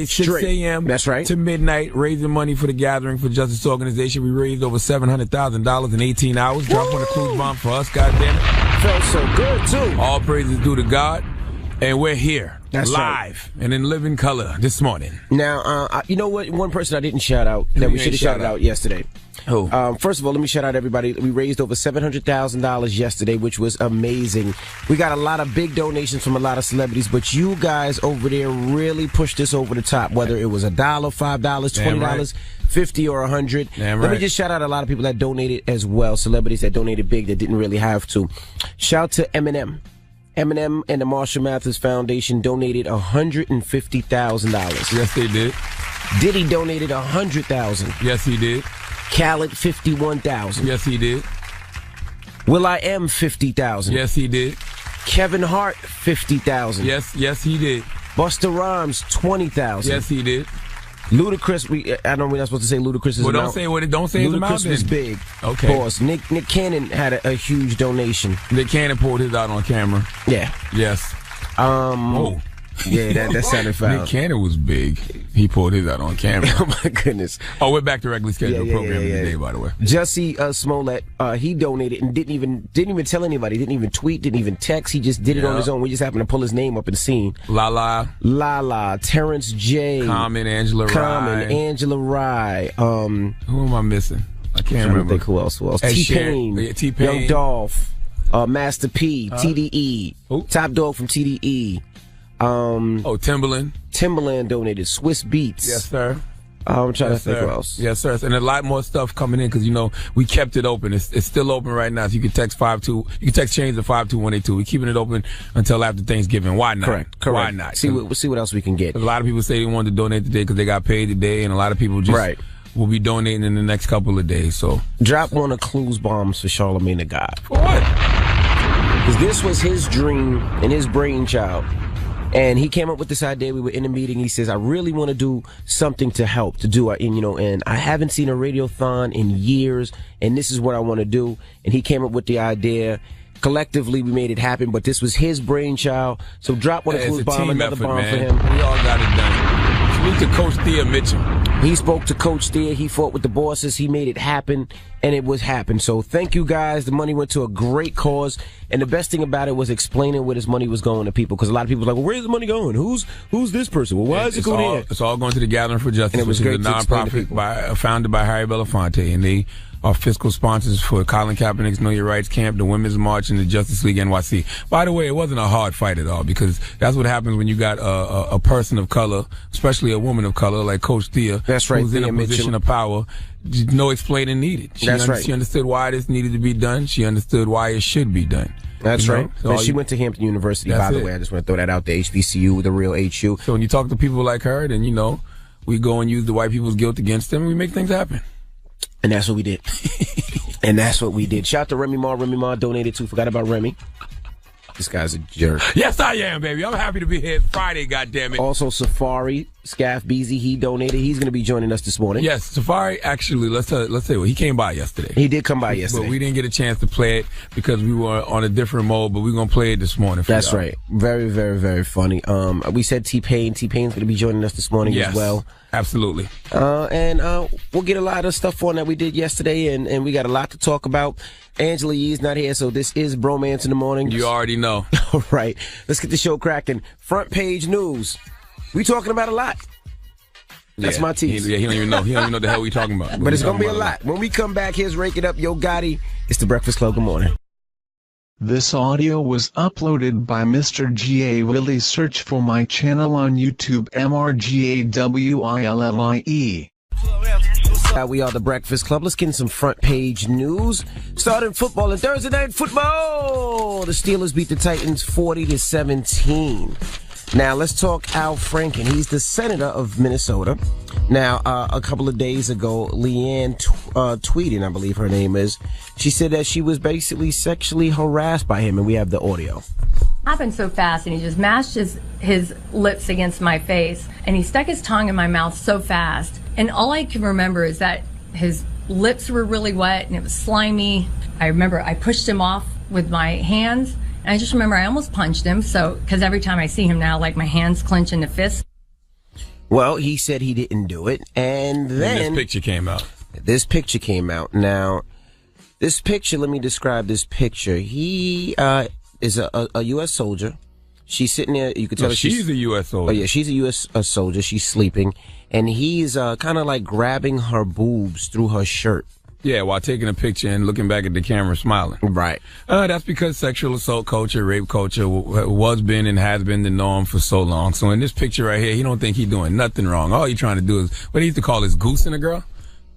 6 a.m. That's right. to midnight, raising money for the Gathering for Justice organization. We raised over $700,000 in 18 hours. Drop on a cruise bomb for us, goddamn it. Felt so good, too. All praises due to God. And we're here, That's live and in living color this morning. Now, you know what? One person I didn't shout out that we should have shouted out yesterday. Who? First of all, let me shout out everybody. We raised over $700,000 yesterday, which was amazing. We got a lot of big donations from a lot of celebrities, but you guys over there really pushed us over the top, whether it was $1, $5, $20, right. 50 or 100. Damn Let right. me just shout out a lot of people that donated as well, celebrities that donated big that didn't really have to. Shout to Eminem. Eminem and the Marshall Mathers Foundation donated $150,000. Yes, they did. Diddy donated $100,000. Yes, he did. Khaled $51,000. Yes, he did. will.i.am $50,000. Yes, he did. Kevin Hart $50,000. Yes, he did. Busta Rhymes $20,000. Yes, he did. Ludacris, I know we're not supposed to say Ludacris is Well, don't say his amount. Ludacris was big. Okay. Pause. Nick Cannon had a huge donation. Nick Cannon pulled his out on camera. Yeah. Yes. Oh. Yeah, that sounded foul. Nick Cannon was big. He pulled his out on camera. Oh my goodness. Oh, we're back to regularly scheduled programming today, by the way. Jussie Smollett, he donated and didn't even tell anybody, didn't even tweet, didn't even text. He just did it on his own. We just happened to pull his name up in the scene. Lala, Terrence J. Common, Angela Rye. Who am I missing? I can't remember. Think who else? T-Pain. Young Dolph. Master P. TDE. Top Dog from TDE. Timbaland. Timbaland donated. Swiss Beats. Yes, sir. I'm trying to think who else. Yes, sir. And a lot more stuff coming in because, we kept it open. It's still open right now. So you can text change to 52182. We're keeping it open until after Thanksgiving. Why not? Correct. Why not? We'll see what else we can get. A lot of people say they wanted to donate today because they got paid today, and a lot of people just will be donating in the next couple of days. So drop one of Clues bombs for Charlamagne the God. For what? Because this was his dream and his brainchild. And he came up with this idea. We were in a meeting. He says, I really want to do something to help, and I haven't seen a radiothon in years, and this is what I want to do. And he came up with the idea. Collectively, we made it happen, but this was his brainchild. So drop one of Clues bomb, another bomb for him. We all got it done. Salute to Coach Thea Mitchell. He spoke to Coach Thea. He fought with the bosses. He made it happen, and it was happen. So thank you guys. The money went to a great cause, and the best thing about it was explaining where this money was going to people. Because a lot of people were like, well, where's the money going? Who's this person? Well, why is it going here? It's all going to the Gathering for Justice, and it was which great is a nonprofit founded by Harry Belafonte, and they are fiscal sponsors for Colin Kaepernick's Know Your Rights Camp, the Women's March, and the Justice League NYC. By the way, it wasn't a hard fight at all because that's what happens when you got a person of color, especially a woman of color like Coach Thea, that's right, who's in a position of power. No explaining needed. She understood why this needed to be done. She understood why it should be done. That's right. So she went to Hampton University, by the way. I just want to throw that out there. HBCU, the real HU. So when you talk to people like her, then, we go and use the white people's guilt against them and we make things happen. And that's what we did. And that's what we did. Shout out to Remy Ma. Remy Ma donated too. Forgot about Remy. This guy's a jerk. Yes, I am, baby. I'm happy to be here Friday, goddammit. Also, Safari, Scaff Beezy, he donated. He's going to be joining us this morning. Yes, Safari, actually, let's say, he came by yesterday. He did come by yesterday. But we didn't get a chance to play it because we were on a different mode, but we're going to play it this morning. That's right. Very, very, very funny. We said T-Pain. T-Pain's going to be joining us this morning as well. Absolutely. And we'll get a lot of stuff on that we did yesterday, and we got a lot to talk about. Angela Yee's not here, so this is Bromance in the Morning. You already know. All right. Let's get the show cracking. Front page news. We talking about a lot. That's my tease. He don't even know. He don't even know the hell we talking about. But it's going to be a lot. When we come back, here's Rake It Up, Yo Gotti. It's the Breakfast Club. Good morning. This audio was uploaded by Mr. G.A. Willie. Search for my channel on YouTube, MRGAWILLIE. We are the Breakfast Club. Let's get in some front page news. Starting football and Thursday night football. The Steelers beat the Titans 40-17. Now let's talk Al Franken. He's the senator of Minnesota. Now, a couple of days ago, Leanne tweeted, I believe her name is, she said that she was basically sexually harassed by him, and we have the audio. Happened so fast, and he just mashed his lips against my face, and he stuck his tongue in my mouth so fast. And all I can remember is that his lips were really wet and it was slimy. I remember I pushed him off with my hands, and I just remember I almost punched him. So, because every time I see him now, like my hands clench into fists. Well, he said he didn't do it, and then this picture came out. Now, this picture, let me describe this picture. He is a U.S. soldier. She's sitting there. You could tell she's a U.S. soldier. Oh, yeah, she's a U.S. soldier. She's sleeping, and he's kind of like grabbing her boobs through her shirt. Yeah, while taking a picture and looking back at the camera smiling. Right. That's because sexual assault culture, rape culture was been and has been the norm for so long. So in this picture right here, he don't think he's doing nothing wrong. All he's trying to do is, what he used to call this goosing a girl?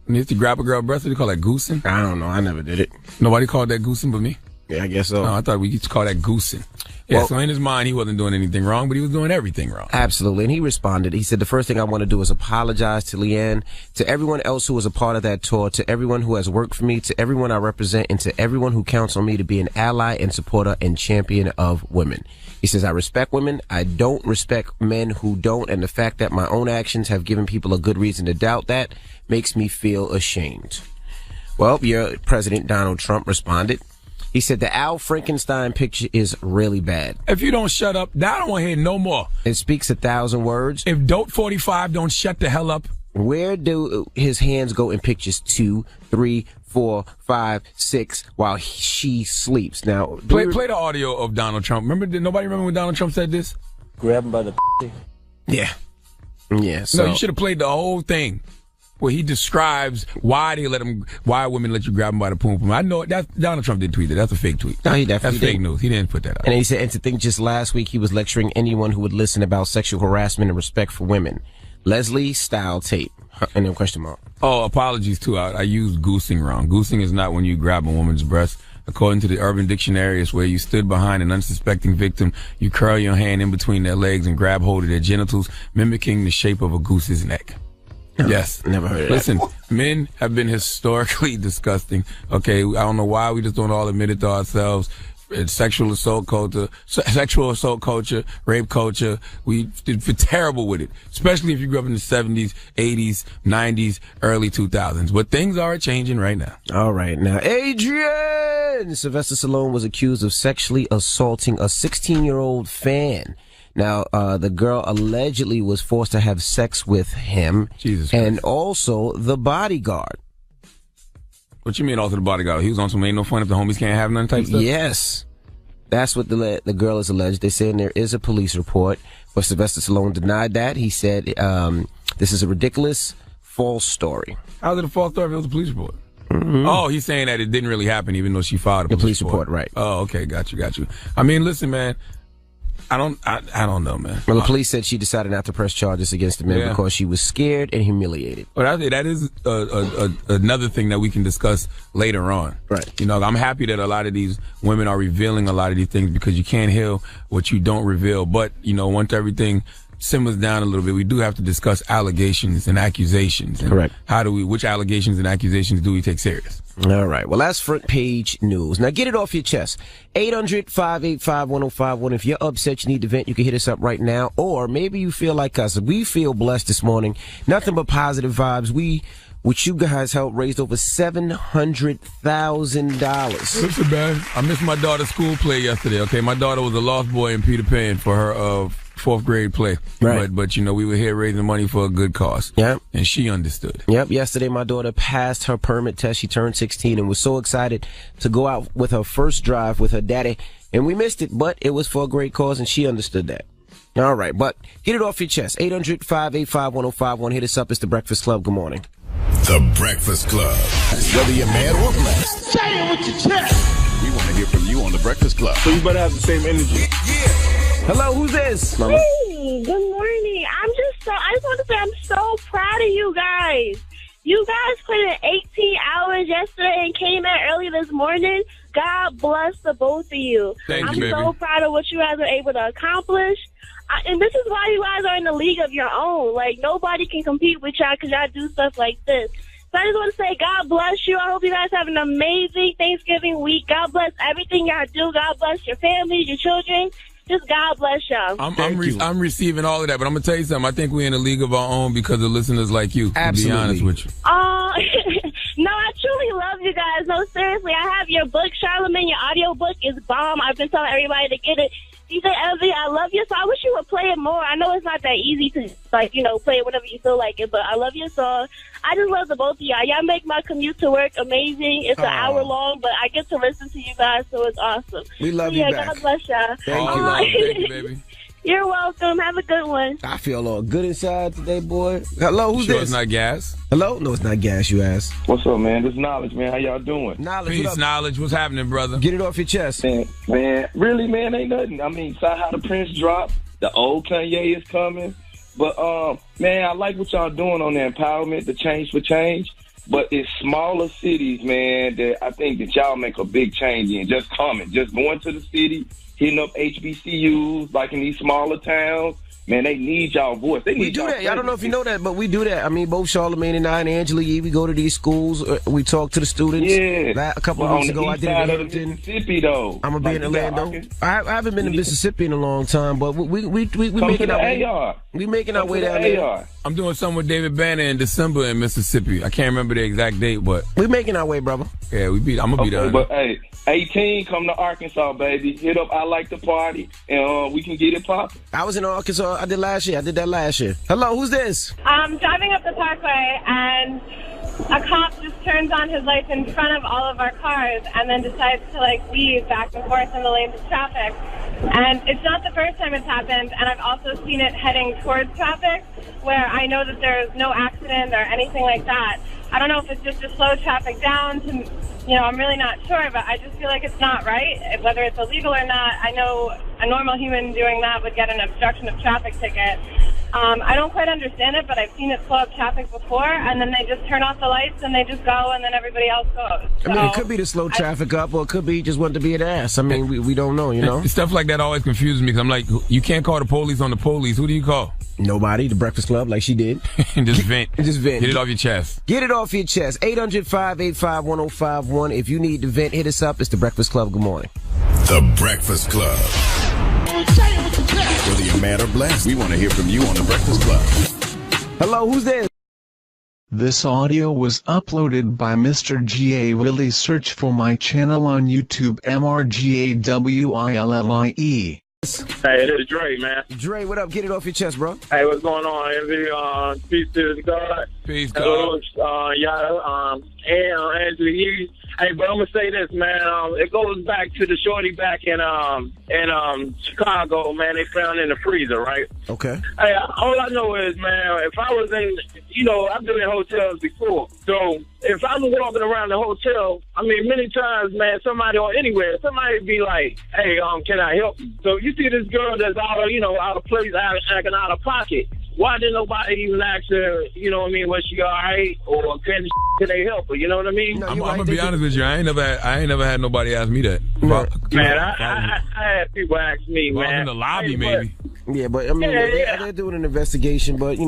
When he used to grab a girl breast, what do you call that, goosing? I don't know. I never did it. Nobody called that goosing but me? Yeah, I guess so. No, I thought we used to call that goosing. Yeah, well, so in his mind, he wasn't doing anything wrong, but he was doing everything wrong. Absolutely. And he responded. He said, the first thing I want to do is apologize to Leanne, to everyone else who was a part of that tour, to everyone who has worked for me, to everyone I represent, and to everyone who counts on me to be an ally and supporter and champion of women. He says, I respect women. I don't respect men who don't. And the fact that my own actions have given people a good reason to doubt that makes me feel ashamed. Well, your President Donald Trump responded. He said the Al Frankenstein picture is really bad. If you don't shut up, I don't want to hear no more. It speaks 1,000 words. If Dope 45 don't shut the hell up. Where do his hands go in pictures 2, 3, 4, 5, 6 while she sleeps? Now, play the audio of Donald Trump. Did nobody remember when Donald Trump said this? Grab him by the Yeah. Yeah. So. No, you should have played the whole thing. Where he describes why women let you grab them by the poom poom. I know that Donald Trump didn't tweet it. That's a fake tweet. No, he definitely That's fake news. He didn't put that out. And he said, and to think just last week he was lecturing anyone who would listen about sexual harassment and respect for women. Leslie style tape. And then question mark. Oh, apologies too. I used goosing wrong. Goosing is not when you grab a woman's breast. According to the Urban Dictionary, it's where you stood behind an unsuspecting victim, you curl your hand in between their legs and grab hold of their genitals, mimicking the shape of a goose's neck. No, yes. Never heard of Listen, that. men have been historically disgusting. Okay, I don't know why we just don't all admit it to ourselves. It's sexual assault culture, rape culture. We're terrible with it, especially if you grew up in the 70s, 80s, 90s, early 2000s. But things are changing right now. All right. Now, Adrian! Sylvester Stallone was accused of sexually assaulting a 16-year-old fan. Now, the girl allegedly was forced to have sex with him. Jesus Christ. And also the bodyguard. What you mean also the bodyguard? He was on some ain't no fun if the homies can't have none type stuff? Yes. That's what the girl is alleged. They're saying there is a police report, but Sylvester Stallone denied that. He said, this is a ridiculous, false story. How's it a false story if it was a police report? Mm-hmm. Oh, he's saying that it didn't really happen even though she filed a police report. Right. Oh, okay. Got you. I mean, listen, man. I don't know, man. Well, the police said she decided not to press charges against the man because she was scared and humiliated. Well, that is another thing that we can discuss later on. Right. You know, I'm happy that a lot of these women are revealing a lot of these things because you can't heal what you don't reveal. But, you know, once everything simmers down a little bit, we do have to discuss allegations and accusations. And correct. Which allegations and accusations do we take serious? All right. Well, that's front page news. Now get it off your chest. 800-585-1051. If you're upset, you need to vent, you can hit us up right now. Or maybe you feel like us. We feel blessed this morning. Nothing but positive vibes. We, with you guys, helped raise over $700,000. Listen, man, I missed my daughter's school play yesterday, okay? My daughter was a lost boy in Peter Pan for her fourth grade play. Right. But you know, we were here raising money for a good cause. Yep. And she understood. Yep. Yesterday, my daughter passed her permit test. She turned 16 and was so excited to go out with her first drive with her daddy. And we missed it, but it was for a great cause, and she understood that. All right. But get it off your chest. 800-585-1051. Hit us up. It's The Breakfast Club. Good morning. The Breakfast Club. Whether you're mad or blessed. Say it with your chest. We want to hear from you on The Breakfast Club. So you better have the same energy. Hello, who's this? Mama? Hey, good morning. I just want to say I'm so proud of you guys. You guys put in 18 hours yesterday and came in early this morning. God bless the both of you. Thank I'm you, baby. so proud of what you guys are able to accomplish. And this is why you guys are in the league of your own. Like, nobody can compete with y'all because y'all do stuff like this. So I just want to say God bless you. I hope you guys have an amazing Thanksgiving week. God bless everything y'all do. God bless your families, your children. Just God bless y'all. I'm receiving all of that, but I'm going to tell you something. I think we're in a league of our own because of listeners like you, Absolutely. to be honest with you. No, I truly love you guys. No, seriously, I have your book, Charlamagne. Your audio book is bomb. I've been telling everybody to get it. DJ LV, I love you, so I wish you would play it more. I know it's not that easy to, play it whenever you feel like it, but I love your song. I just love the both of y'all. Y'all make my commute to work amazing. It's an hour long, but I get to listen to you guys, so it's awesome. We love you back. God bless y'all. Thank you. Thank you, baby. You're welcome. Have a good one. I feel all good inside today, boy. Hello, who's Sure this? it's not gas? Hello? No, it's not gas, you ass. What's up, man? This is Knowledge, man. How y'all doing? Knowledge, what Peace, up? knowledge. What's happening, brother? Get it off your chest. Man, really, man, ain't nothing. I mean, saw how the Prince dropped. The old Kanye is coming. But, man, I like what y'all doing on the empowerment, the change for change. But it's smaller cities, man, that I think that y'all make a big change in. Just coming, just going to the city, hitting up HBCUs, like in these smaller towns. Man, they need y'all voice. They need We do y'all that. I don't know if you know presence. that, but we do that. I mean, both Charlamagne and I and Angela Yee, we go to these schools. We talk to the students. Yeah. A couple Well, of weeks on the ago, I east did it side in of Hampton. Mississippi, though. I'm going to be in Like, you got Orlando. Arkansas. I haven't been to Mississippi in a long time, but we Come making to the our way. AR. We making our Come way to the down there. AR. I'm doing something with David Banner in December in Mississippi. I can't remember the exact date, but We making our way, brother. yeah, I'm gonna be Okay, done. but hey, 18, come to Arkansas, baby. Hit up I Like to Party, and we can get it popping. I was in Arkansas. I did that last year. Hello, who's this? I'm driving up the parkway, and a cop just turns on his lights in front of all of our cars and then decides to, weave back and forth in the lanes of traffic. And it's not the first time it's happened, and I've also seen it heading towards traffic where I know that there's no accident or anything like that. I don't know if it's just to slow traffic down to, I'm really not sure, but I just feel like it's not right, whether it's illegal or not. I know a normal human doing that would get an obstruction of traffic ticket. I don't quite understand it, but I've seen it slow up traffic before, and then they just turn off the lights and they just go, and then everybody else goes. I mean, it could be to slow traffic up, or it could be just wanting to be an ass. I mean, we don't know, you know? Stuff like that always confuses me because I'm like, you can't call the police on the police. Who do you call? Nobody. The Breakfast Club, like she did. And just vent. Just vent. Get it off your chest. Get it off your chest. 800-585-1051. If you need to vent, hit us up. It's The Breakfast Club. Good morning. The Breakfast Club. Whether you're mad or blessed, we want to hear from you on The Breakfast Club. Hello, who's there? This audio was uploaded by Mr. G.A. Willie. Search for my channel on YouTube, MRGAWILLIE. Hey, this is Dre, man. Dre, what up? Get it off your chest, bro. Hey, what's going on, Envy? Peace to God. Peace, Hello, God. y'all. And Angela Yee. Hey, but I'm gonna say this, man. It goes back to the shorty back in Chicago, man. They found in the freezer, right? Okay. Hey, all I know is, man, if I was in, I've been in hotels before. So if I'm walking around the hotel, I mean, many times, man, somebody or anywhere, somebody be like, hey, can I help you? So you see this girl that's out of place, acting out of pocket. Why didn't nobody even ask her, was she all right? Or can they help her? You know what I mean? No, I'm right. gonna be honest with you. I ain't never had nobody ask me that. Right. Man, I had people ask me, Well, man. I'm in the lobby, Hey, maybe. Yeah, but I mean, they're doing an investigation, but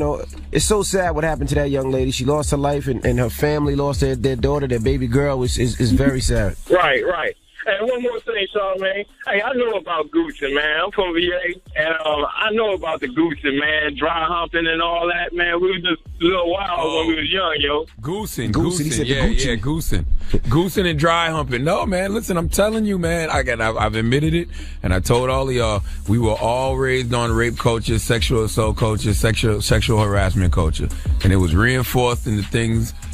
it's so sad what happened to that young lady. She lost her life, and her family lost their daughter, their baby girl. Is very sad. Right. And one more thing, Charlamagne. Hey, I know about Gucci, man. I'm from VA, and I know about the Gucci, man, dry humping and all that, man. We was just a little wild when we was young, yo. Goosing. He said the Yeah, Gucci. goosing. Goosing and dry humping. No, man, listen, I'm telling you, man, I've admitted it, and I told all of y'all, we were all raised on rape culture, sexual assault culture, sexual harassment culture. And it was reinforced in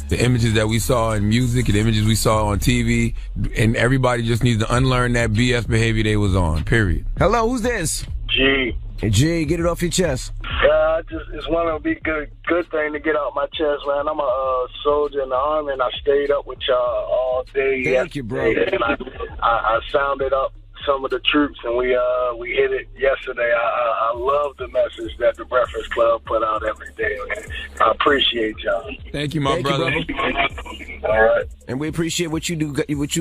the images that we saw in music, and the images we saw on TV, and everybody just needs to unlearn that BS behavior they was on, period. Hello, who's this? G. Hey, G, get it off your chest. Yeah, it's one of the good thing to get out my chest, man. I'm a soldier in the Army, and I stayed up with y'all all day. Thank you, bro. And I sounded up some of the troops, and we hit it yesterday. I love the message that the Breakfast Club put out every day, man. I appreciate y'all. Thank you, my Thank you, brother. All right. And we appreciate what you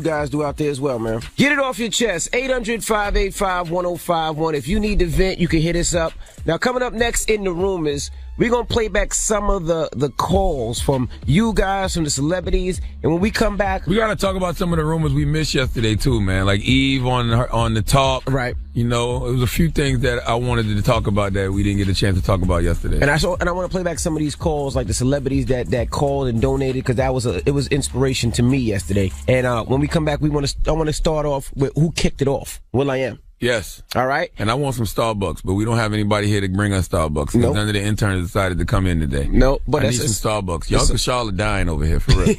guys do out there as well, man. Get it off your chest. 800-585-1051. If you need to vent, you can hit us up. Now, coming up next in the room is we're going to play back some of the calls from you guys, from the celebrities. And when we come back, we got to talk about some of the rumors we missed yesterday, too, man. Like Eve on the talk. Right. You know, it was a few things that I wanted to talk about that we didn't get a chance to talk about yesterday. And I want to play back some of these calls, like the celebrities that called and donated, because it was inspiration to me yesterday. And when we come back, I want to start off with who kicked it off. will.i.am. Yes. All right. And I want some Starbucks, but we don't have anybody here to bring us Starbucks. Nope. None of the interns decided to come in today. No, but I need some Starbucks. Y'all and Shaw are dying over here, for real.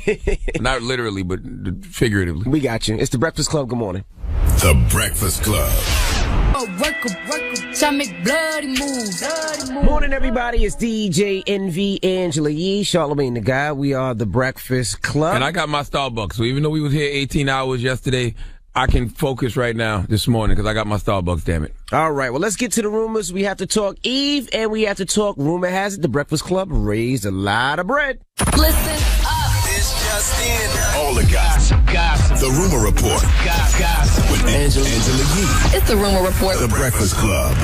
Not literally, but figuratively. We got you. It's the Breakfast Club. Good morning. The Breakfast Club. Morning, everybody. It's DJ NV, Angela Yee, Charlamagne the Guy. We are the Breakfast Club. And I got my Starbucks. So even though we was here 18 hours yesterday, I can focus right now this morning because I got my Starbucks, damn it. All right, well, let's get to the rumors. We have to talk Eve, and we have to talk, rumor has it, the Breakfast Club raised a lot of bread. Listen up. It's just in. All the gossip. The Rumor Report. Gossip. With Angela Yee. It's the Rumor Report. The Breakfast Club.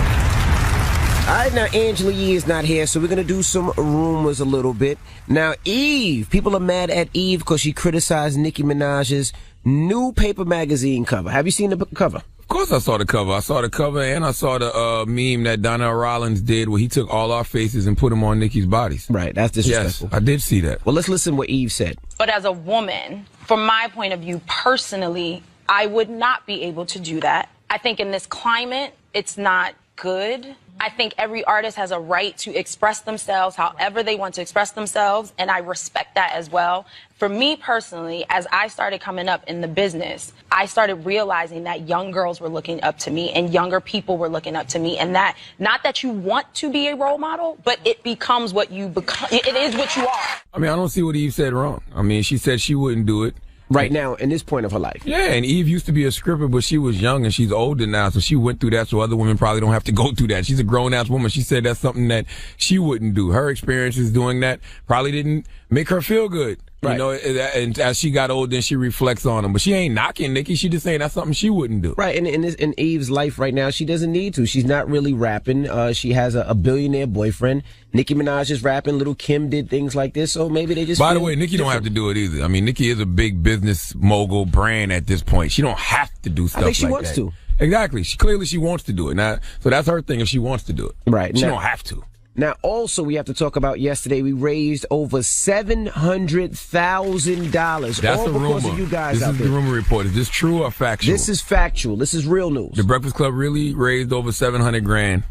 All right, now Angela Yee is not here, so we're going to do some rumors a little bit. Now, Eve, people are mad at Eve because she criticized Nicki Minaj's new Paper magazine cover. Have you seen the cover? Of course I saw the cover. I saw the cover and I saw the meme that Donnell Rollins did where he took all our faces and put them on Nicki's bodies. Right, that's disrespectful. Yes, I did see that. Well, let's listen to what Eve said. But as a woman, from my point of view, personally, I would not be able to do that. I think in this climate, it's not good. I think every artist has a right to express themselves however they want to express themselves, and I respect that as well. For me personally, as I started coming up in the business, I started realizing that young girls were looking up to me and younger people were looking up to me, and that not that you want to be a role model, but it becomes what you become. It is what you are. I mean, I don't see what Eve said wrong. I mean, she said she wouldn't do it. Right now, in this point of her life. Yeah, and Eve used to be a stripper, but she was young and she's older now, so she went through that, so other women probably don't have to go through that. She's a grown-ass woman. She said that's something that she wouldn't do. Her experiences doing that probably didn't make her feel good. Right. You know, and as she got older, then she reflects on them. But she ain't knocking Nicki. She just saying that's something she wouldn't do. Right. And in Eve's life right now, she doesn't need to. She's not really rapping. She has a billionaire boyfriend. Nicki Minaj is rapping. Little Kim did things like this. So maybe they just. By the way, Nicki don't have to do it either. I mean, Nicki is a big business mogul brand at this point. She don't have to do stuff like that. I think she wants to. Exactly. She wants to do it. Now, so that's her thing if she wants to do it. Right. She don't have to. Now, also, we have to talk about yesterday. We raised over $700,000. That's all a because rumor. Of you guys this out is there. The rumor report. Is this true or factual? This is factual. This is real news. The Breakfast Club really raised over $700,000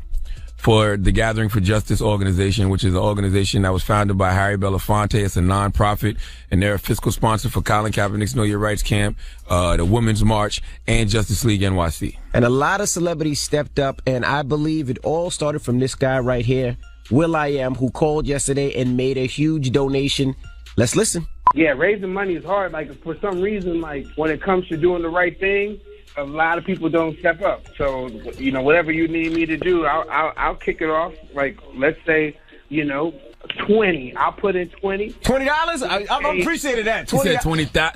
for the Gathering for Justice organization, which is an organization that was founded by Harry Belafonte. It's a nonprofit, and they're a fiscal sponsor for Colin Kaepernick's Know Your Rights Camp, the Women's March, and Justice League NYC. And a lot of celebrities stepped up, and I believe it all started from this guy right here, will.i.am, who called yesterday and made a huge donation. Let's listen. Yeah, raising money is hard. Like, for some reason, like, when it comes to doing the right thing, a lot of people don't step up. So, you know, whatever you need me to do, I'll kick it off. Like, let's say, you know, 20. I'll put in 20. $20? I appreciated that. 20. He said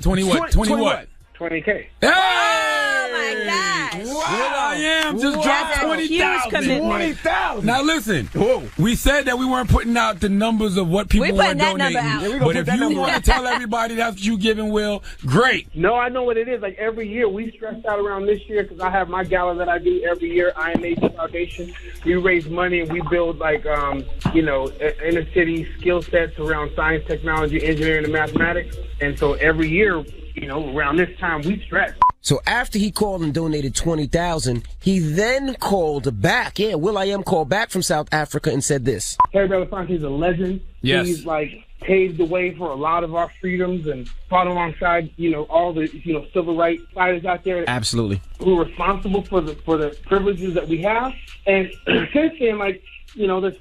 20 what? 20 what? 20K. Hey! Oh my gosh! will.i.am just dropped 20,000. 20,000. Now listen, we said that we weren't putting out the numbers of what people were donating. Yeah, but if you want to tell everybody that's what you giving, Will, great. No, I know what it is. Like, every year, we stressed out around this year because I have my gala that I do every year, IMH Foundation. We raise money and we build, like, you know, inner city skill sets around science, technology, engineering, and mathematics. And so every year, you know, around this time, we stress. So after he called and donated $20,000, he then called back. Yeah, will.i.am called back from South Africa and said this. Harry Belafonte is a legend. Yes. He's, like, paved the way for a lot of our freedoms and fought alongside, you know, all the, you know, civil rights fighters out there. Absolutely. Who are responsible for the privileges that we have. And since then, like, you know, there's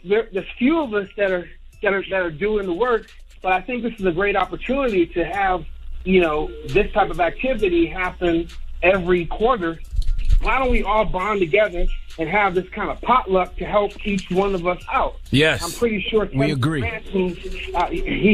few of us that are doing the work. But I think this is a great opportunity to have, you know, this type of activity happen every quarter. Why don't we all bond together and have this kind of potluck to help each one of us out? Yes. I'm pretty sure we agree. He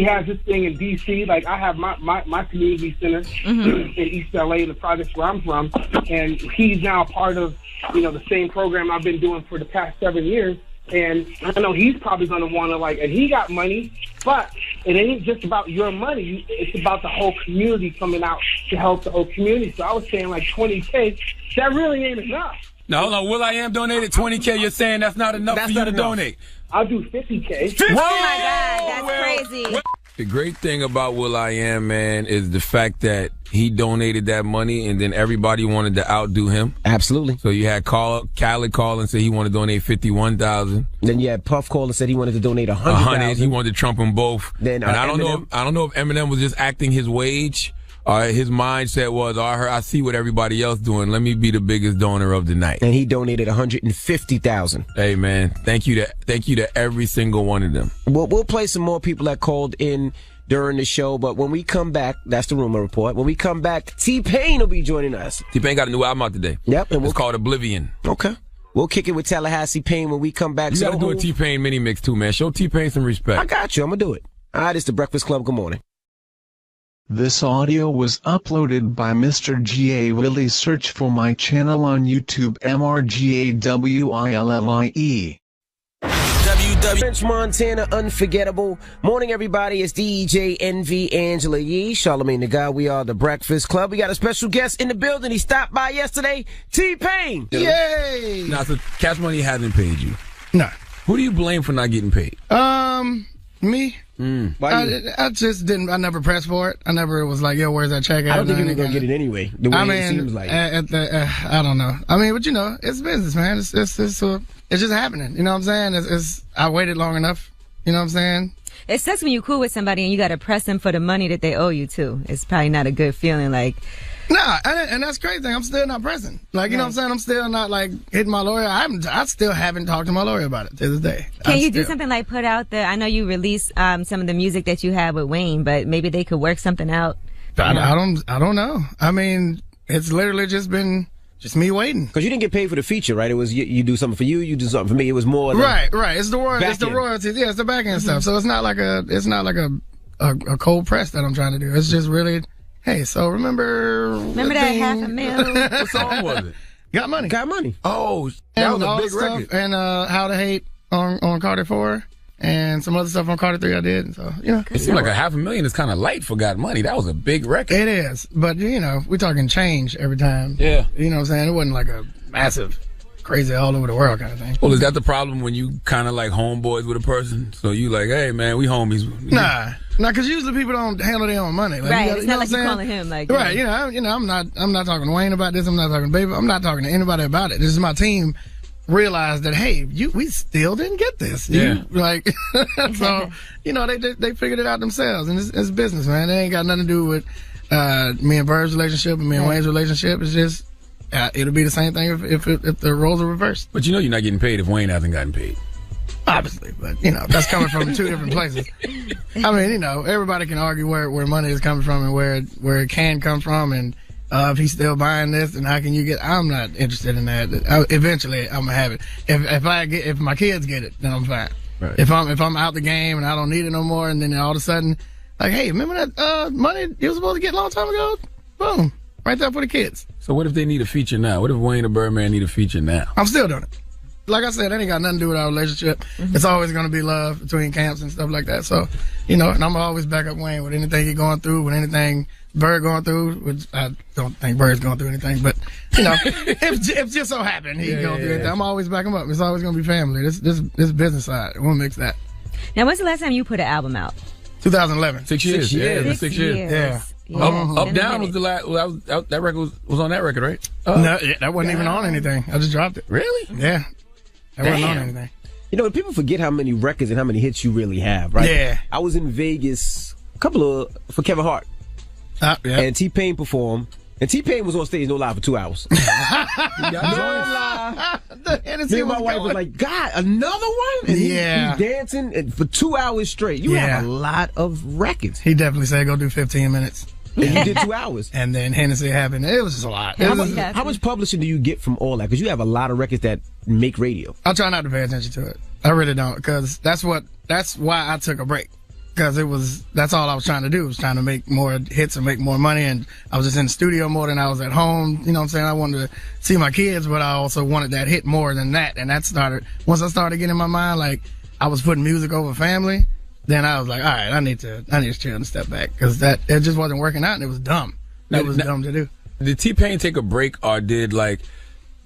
has this thing in D.C. Like, I have my community center in East L.A., the projects where I'm from, and he's now part of, you know, the same program I've been doing for the past 7 years. And I know he's probably going to want to, like, and he got money, but it ain't just about your money. It's about the whole community coming out to help the whole community. So I was saying, like, $20K, that really ain't enough. No, Will.i.am donated $20K. You're saying that's not enough for you to donate? I'll do $50K. Oh, my God. That's crazy. The great thing about Will.i.am, man, is the fact that he donated that money and then everybody wanted to outdo him. Absolutely. So you had Khaled call and say he wanted to donate $51,000. Then you had Puff call and said he wanted to donate $100,000. He wanted to trump them both. Then and I don't know if Eminem was just acting his wage. His mindset was, I see what everybody else doing. Let me be the biggest donor of the night. And he donated $150,000. Hey man, thank you to every single one of them. We'll play some more people that called in during the show, but when we come back, that's the rumor report. When we come back, T-Pain will be joining us. T-Pain got a new album out today. Yep, and it's called Oblivion. Okay. We'll kick it with Tallahassee Pain when we come back. You got to do a T-Pain mini mix too, man. Show T-Pain some respect. I got you. I'm gonna do it. All right, it's the Breakfast Club. Good morning. This audio was uploaded by Mr. G.A. Willie. Search for my channel on YouTube, MRGAWILLIE. French Montana, Unforgettable. Morning, everybody. It's DJ NV Angela Yee, Charlamagne the God. We are the Breakfast Club. We got a special guest in the building. He stopped by yesterday. T-Pain. Yay! Now, so Cash Money hasn't paid you. No. Who do you blame for not getting paid? Me. I just didn't. I never pressed for it. I never was like, "Yo, where's that check at?" I don't think you were gonna get it anyway. The way it seems like. I don't know. I mean, but you know, it's business, man. It's just happening. You know what I'm saying? I waited long enough. You know what I'm saying? It sucks when you cool with somebody and you got to press them for the money that they owe you too. It's probably not a good feeling. Like, nah, and that's crazy. I'm still not pressing. Like, you know what I'm saying? I'm still not like hitting my lawyer. I still haven't talked to my lawyer about it to this day. Can you do something like put out I know you released some of the music that you have with Wayne, but maybe they could work something out. I don't know. I mean, it's literally just been just me waiting. Because you didn't get paid for the feature, right? It was you do something for you do something for me. It was more right. It's the royalties. Yeah, it's the back end stuff. So it's not like a cold press that I'm trying to do. It's just really, hey, so remember that $500,000? What song was it? Got Money. Oh, that was a big record. And How to Hate on Carter 4. And some other stuff on Carter 3 I did. So, you know. It seemed like $500,000 is kind of light for Got Money. That was a big record. It is. But, you know, we're talking change every time. Yeah. You know what I'm saying? It wasn't like a massive, crazy all over the world kind of thing. Well, is that the problem when you kind of like homeboys with a person? So you like, hey, man, we homies. Nah, because usually people don't handle their own money. Like, right. It's not like you're calling him. Like, right. You know, I'm not talking to Wayne about this. I'm not talking to Baby. I'm not talking to anybody about it. This is my team. Realized that, hey, we still didn't get this. So, you know, they figured it out themselves, and it's business, man. It ain't got nothing to do with me and Bird's relationship and me and Wayne's relationship. It's just it'll be the same thing if the roles are reversed. But you know you're not getting paid if Wayne hasn't gotten paid. Obviously, but you know that's coming from two different places. I mean, you know, everybody can argue where money is coming from and where it can come from, and if he's still buying this, then how can you get? I'm not interested in that. Eventually, I'm gonna have it. If my kids get it, then I'm fine. Right. If I'm out the game and I don't need it no more, and then all of a sudden, like, hey, remember that money you were supposed to get a long time ago? Boom, right there for the kids. So what if they need a feature now? What if Wayne or Birdman need a feature now? I'm still doing it. Like I said, that ain't got nothing to do with our relationship. Mm-hmm. It's always going to be love between camps and stuff like that. So, you know, and I'm always back up Wayne with anything he's going through, with anything Bird going through, which I don't think Bird's going through anything, but, you know, if just so happened he's going through anything, I'm always back him up. It's always going to be family. This business side, we'll mix that. Now, when's the last time you put an album out? 2011. 6 years. Yeah, 6 years. Yeah. Up Down was the last. That record was on that record, right? No, that wasn't even on anything. I just dropped it. Really? Yeah. That wasn't on anything. You know, people forget how many records and how many hits you really have, right? Yeah. I was in Vegas for Kevin Hart. And T-Pain performed. And T-Pain was on stage, no lie, for 2 hours. Me and my wife was like, God, another one? And he's dancing for 2 hours straight. You have a lot of records. He definitely said, go do 15 minutes. And you did 2 hours. And then Hennessy happened. It was just a lot. How much publishing do you get from all that? Because you have a lot of records that make radio. I try not to pay attention to it. I really don't, because that's why I took a break. because that's all I was trying to do, was trying to make more hits and make more money. And I was just in the studio more than I was at home. You know what I'm saying? I wanted to see my kids, but I also wanted that hit more than that. And that started, once I started getting in my mind, like I was putting music over family, then I was like, all right, I need to chill and step back, because it just wasn't working out and it was dumb. It was dumb to do. Did T-Pain take a break, or did like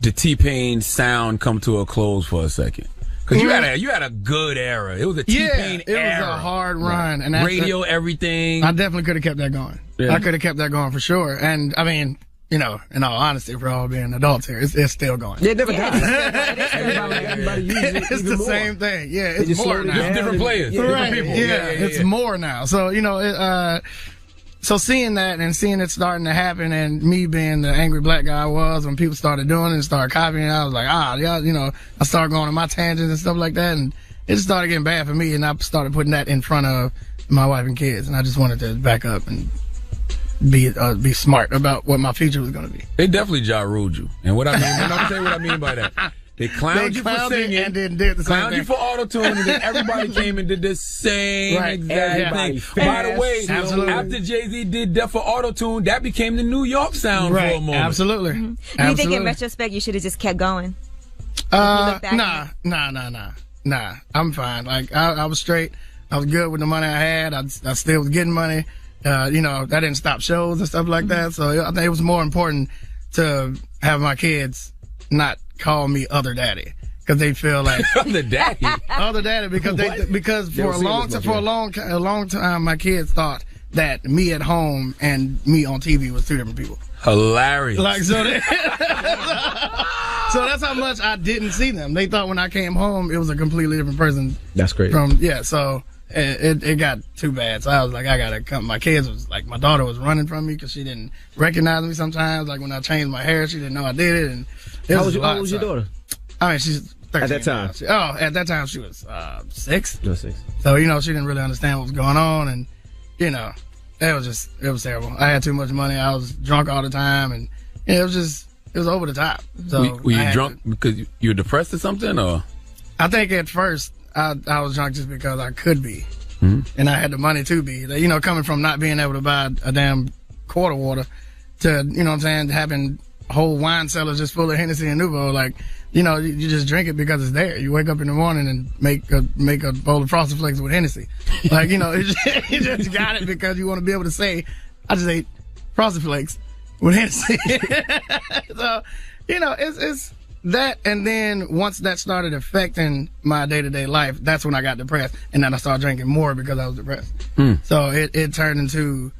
the T-Pain sound come to a close for a second? Because you had a good era. It was a T-Pain era. It was a hard run. And radio, everything. I definitely could have kept that going. Yeah. I could have kept that going for sure. And I mean, you know, in all honesty, for all being adults here, it's still going. It never dies. Everybody uses it. It's the more. same thing. Yeah, it's more now. Just different players. Right. Different people. Yeah, it's more now. So, you know, so seeing that and seeing it starting to happen, and me being the angry black guy I was when people started doing it and started copying it, I was like, yeah, you know, I started going on my tangents and stuff like that, and it just started getting bad for me, and I started putting that in front of my wife and kids, and I just wanted to back up and be smart about what my future was going to be. They definitely Ja Ruled you. And what I mean, I'm going to tell you what I mean by that. They clowned you for singing, and then did the same clowned thing. you for auto-tune, and then everybody came and did the same exact thing. By the way, after Jay-Z did Death for Auto-Tune, that became the New York sound for a moment. Absolutely. Mm-hmm. Do you think in retrospect you should have just kept going? Nah. I'm fine. Like I was straight. I was good with the money I had. I still was getting money. You know, that didn't stop shows and stuff like that. So I think it was more important to have my kids not call me other daddy, because they feel like other daddy, because for a long time my kids thought that me at home and me on TV was two different people. Hilarious. Like so that's how much I didn't see them. They thought when I came home it was a completely different person. That's great. So it got too bad. So I was like, I gotta come. My kids was like, my daughter was running from me because she didn't recognize me sometimes. Like when I changed my hair, she didn't know I did it. And how old was your daughter? I mean, she's 13. At that time? At that time she was 6. No, 6. So, you know, she didn't really understand what was going on, and, you know, it was terrible. I had too much money. I was drunk all the time, and it was over the top. So were you drunk because you were depressed or something, or? I think at first I was drunk just because I could be, and I had the money to be. You know, coming from not being able to buy a damn quart of water to, you know what I'm saying, having whole wine cellars just full of Hennessy and Nouveau, like, you know, you just drink it because it's there. You wake up in the morning and make a bowl of Frosted Flakes with Hennessy. Like, you know, you just got it because you want to be able to say, I just ate Frosted Flakes with Hennessy. So, you know, it's that. And then once that started affecting my day-to-day life, that's when I got depressed. And then I started drinking more because I was depressed. So it turned into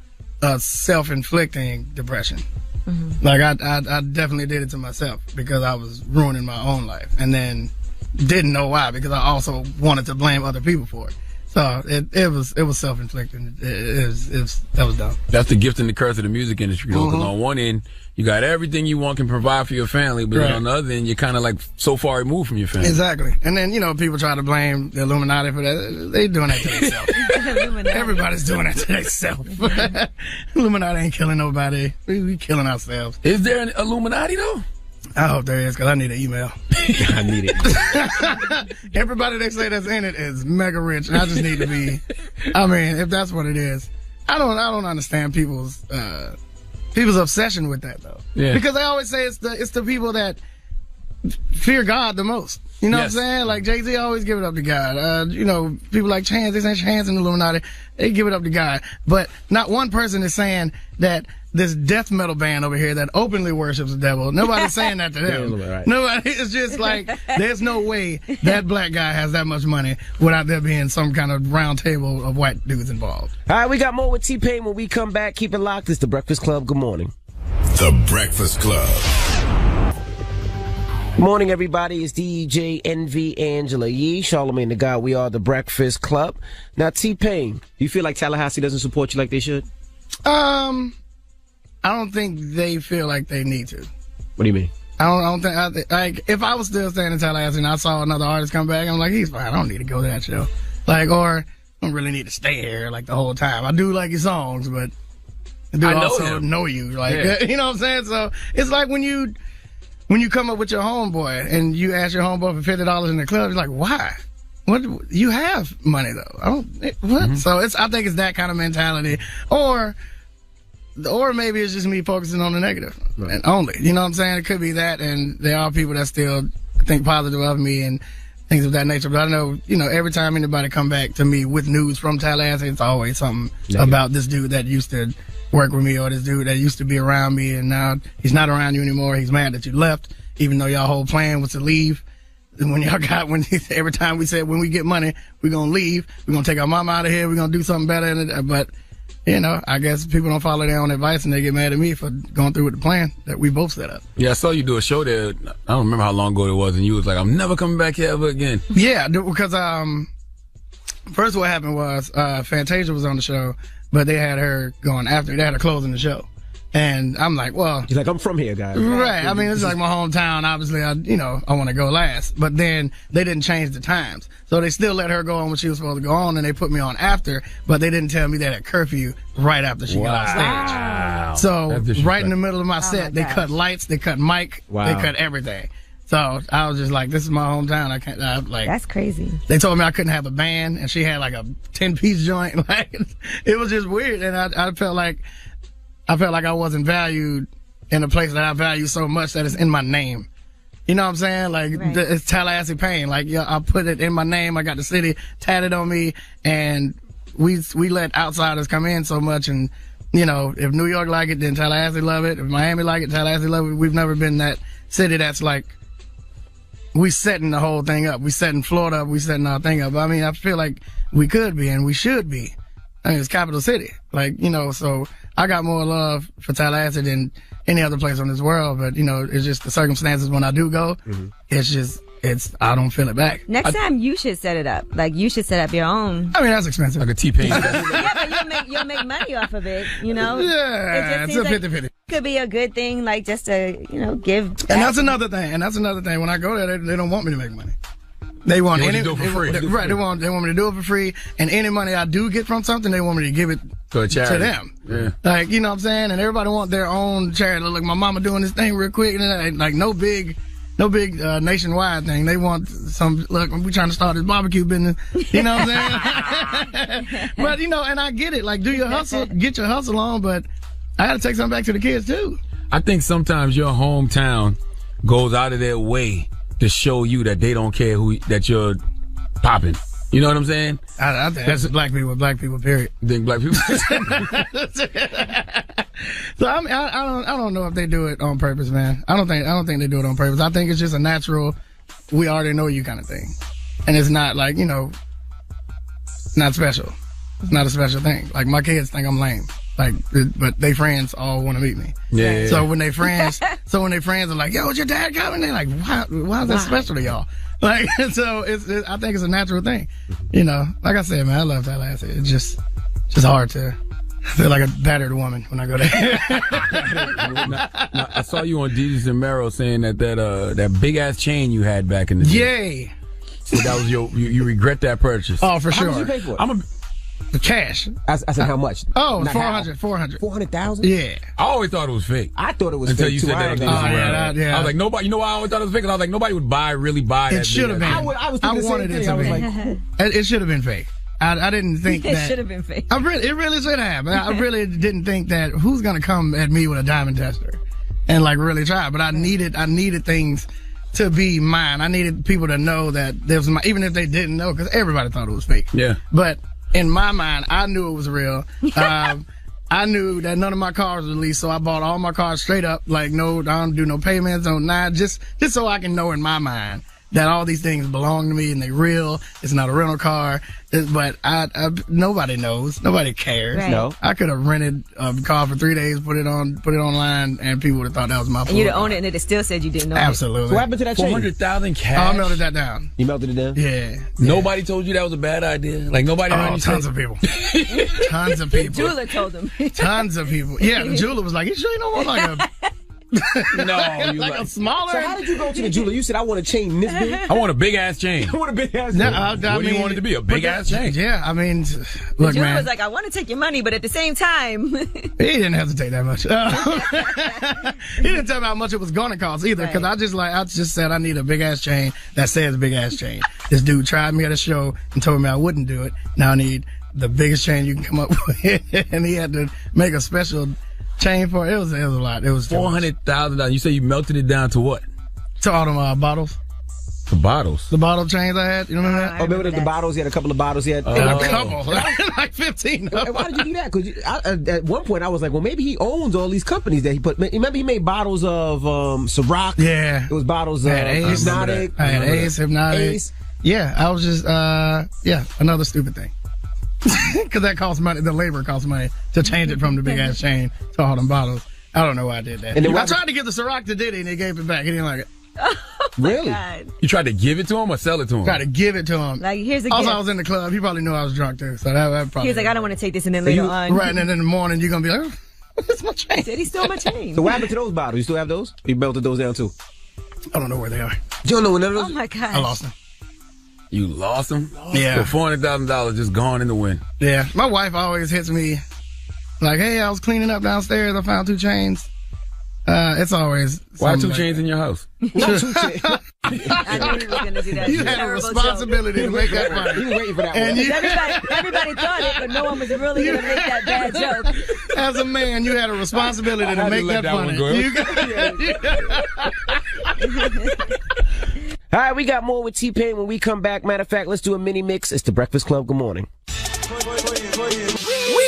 a self-inflicting depression. Mm-hmm. Like I definitely did it to myself because I was ruining my own life, and then didn't know why, because I also wanted to blame other people for it. So it was self-inflicting. That was dumb. That's the gift and the curse of the music industry, though. Because on one end, you got everything you want, can provide for your family, but then on the other end, you're kind of like so far removed from your family. Exactly. And then, you know, people try to blame the Illuminati for that. They doing that to themselves. Everybody's doing that to themselves. Illuminati ain't killing nobody. We killing ourselves. Is there an Illuminati, though? I hope there is, because I need an email. I need it. Everybody they say that's in it is mega rich, and I just need to be. I mean, if that's what it is, I don't understand people's obsession with that, though. Yeah. Because they always say it's the people that fear God the most. You know what I'm saying? Like Jay-Z always give it up to God. You know, people like Chance, they say Chance and Illuminati, they give it up to God. But not one person is saying that this death metal band over here that openly worships the devil, nobody's saying that to them. Right. Nobody. It's just like, there's no way that black guy has that much money without there being some kind of round table of white dudes involved. All right, we got more with T-Pain when we come back. Keep it locked. It's The Breakfast Club. Good morning. The Breakfast Club. Morning, everybody. It's DJ Envy, Angela Yee, Charlamagne the God. We are The Breakfast Club. Now, T-Pain, do you feel like Tallahassee doesn't support you like they should? I don't think they feel like they need to. What do you mean? I don't think, like, if I was still staying in Tallahassee and I saw another artist come back, I'm like, he's fine. I don't need to go to that show. Like, or I don't really need to stay here, like, the whole time. I do like your songs, but I do also know you. Like, you know what I'm saying? So it's like when you come up with your homeboy and you ask your homeboy for $50 in the club, you're like, why? what? You have money though. What? So I think it's that kind of mentality, or maybe it's just me focusing on the negative and only. You know what I'm saying? It could be that, and there are people that still think positive of me and things of that nature. But I know, every time anybody come back to me with news from Tallahassee, it's always something about this dude that used to work with me, or this dude that used to be around me, and now he's not around you anymore. He's mad that you left, even though y'all whole plan was to leave. And every time we said when we get money, we're gonna leave, we're gonna take our mama out of here, we're gonna do something better. But I guess people don't follow their own advice, and they get mad at me for going through with the plan that we both set up. Yeah, I saw you do a show there. I don't remember how long ago it was, and you was like, "I'm never coming back here ever again." Yeah, because first what happened was Fantasia was on the show, but they had her going after. They had her closing the show, and I'm like, well, she's like, I'm from here, guys. Right. I mean, it's like my hometown. Obviously, I want to go last. But then they didn't change the times, so they still let her go on when she was supposed to go on, and they put me on after. But they didn't tell me that at curfew right after she got off stage. Wow. So right in the middle of my set, they cut lights, they cut mic, they cut everything. So I was just like, this is my hometown. I can't, that's crazy. They told me I couldn't have a band, and she had like a 10-piece joint. Like, it was just weird. And I felt like I wasn't valued in a place that I value so much that it's in my name. You know what I'm saying? Like, it's Tallahassee Pain. Like, I put it in my name. I got the city tatted on me, and we let outsiders come in so much. And, if New York like it, then Tallahassee love it. If Miami like it, Tallahassee love it. We've never been that city that's like, we setting the whole thing up. We setting Florida up. We setting our thing up. I mean, I feel like we could be and we should be. I mean, it's capital city. Like, so I got more love for Tallahassee than any other place on this world. But, it's just the circumstances when I do go. Mm-hmm. I don't feel it back. Next time you should set it up. Like, you should set up your own. I mean, that's expensive. Like a T-Pain. Yeah, but you'll make money off of it, Yeah, it's a 50-50. Could be a good thing, like, just to, give back. And that's another thing. When I go there, they don't want me to make money. They want to do it for free. Right. They want me to do it for free. And any money I do get from something, they want me to give it to a charity. To them. Yeah. Like, you know what I'm saying? And everybody want their own charity. Look, my mama doing this thing real quick. And like, no big nationwide thing. They want look, we trying to start this barbecue business. You know what I'm saying? But, and I get it. Like, do your hustle, get your hustle on, but I got to take something back to the kids too. I think sometimes your hometown goes out of their way to show you that they don't care that you're popping. You know what I'm saying? I think that's black people, period. Think black people? So I don't know if they do it on purpose, man. I don't think they do it on purpose. I think it's just a natural, we already know you kind of thing. And it's not like, not special. It's not a special thing. Like, my kids think I'm lame. Like, but they friends all want to meet me. Yeah. So when they friends are like, "Yo, is your dad coming?" They're like, "Why is that special to y'all?" Like, so I think it's a natural thing. Like I said, man, I love Tallahassee. It's just hard to. I feel like a battered woman when I go there. now, I saw you on Jesus and Mero saying that big ass chain you had back in the day. Yay! So that was you regret that purchase? Oh, for sure. How much you pay for it? The cash. I said how much? Oh, 400. 400,000? Yeah. I always thought it was fake. I thought it was until fake you said that. Yeah. I was like, nobody. You know why I always thought it was fake? Because I was like, nobody would really buy that. It should have been. I was thinking the same thing. I was like, it should have been fake. I didn't think that. It should have been fake. It really should have. I really didn't think that. Who's gonna come at me with a diamond tester and like really try? But I needed things to be mine. I needed people to know that there was even if they didn't know, because everybody thought it was fake. Yeah. But in my mind, I knew it was real. I knew that none of my cars were leased, so I bought all my cars straight up. Like, no, I don't do no payments, just so I can know in my mind that all these things belong to me and they real. It's not a rental car. But nobody knows. Nobody cares. Right. No. I could have rented a car for 3 days, put it online, and people would have thought that was my fault. And you'd have owned it, and it still said you didn't own Absolutely. it. So what happened to that chain? 400,000 cash. I melted that down. You melted it down? Yeah. Nobody told you that was a bad idea. Like, nobody. Tons of people. Tons of people. Jeweler told him. Tons of people. Yeah, the jeweler was like, "You sure you don't want like No, you like a smaller. So how did you go to the jeweler? You said, I want a chain this big? I want a big-ass chain. I want a big-ass chain. What do you want it to be? A big-ass chain? Yeah, I mean, The look, jeweler man. was like, I want to take your money, but at the same time. He didn't hesitate that much. He didn't tell me how much it was going to cost either, because I just said I need a big-ass chain that says big-ass chain. This dude tried me at a show and told me I wouldn't do it. Now I need the biggest chain you can come up with. And he had to make a special chain for it. It was a lot. It was $400,000. You say you melted it down to what? To all them bottles. The bottles? The bottle chains I had. You remember that? Oh, remember the bottles? He had a couple of bottles. He had a couple. Like 15. And why did you do that? Because at one point I was like, well, maybe he owns all these companies that he put. Remember he made bottles of Ciroc? Yeah. It was bottles of Hypnotic. I had Ace, Hypnotic. Ace. Yeah, I was just, another stupid thing. Because that costs money. The labor costs money to change it from the big ass chain to all them bottles. I don't know why I did that. And I tried to give the Ciroc to Diddy and he gave it back. He didn't like it. Really? God. You tried to give it to him or sell it to him? Tried to give it to him. Like, here's a Also, gift. I was in the club. He probably knew I was drunk too. So that probably. He was like, I don't want to take this, and then later on. Right, and then in the morning you're gonna be like, "What's my chain?" He said he stole my chain. So what happened to those bottles? You still have those? You melted those down too? I don't know where they are. You don't know where those? Oh my God. I lost them. You lost them? Yeah. So $400,000 just gone in the wind. Yeah. My wife always hits me like, hey, I was cleaning up downstairs. I found 2 chains. It's always. Why 2 chains in your house? Not 2 chains. I knew he was going to do that. You had a responsibility to make that funny. You were waiting for that And one. Everybody thought it, but no one was really going to make that bad joke. As a man, you had a responsibility to make that funny. All right, we got more with T-Pain when we come back. Matter of fact, let's do a mini mix. It's the Breakfast Club. Good morning.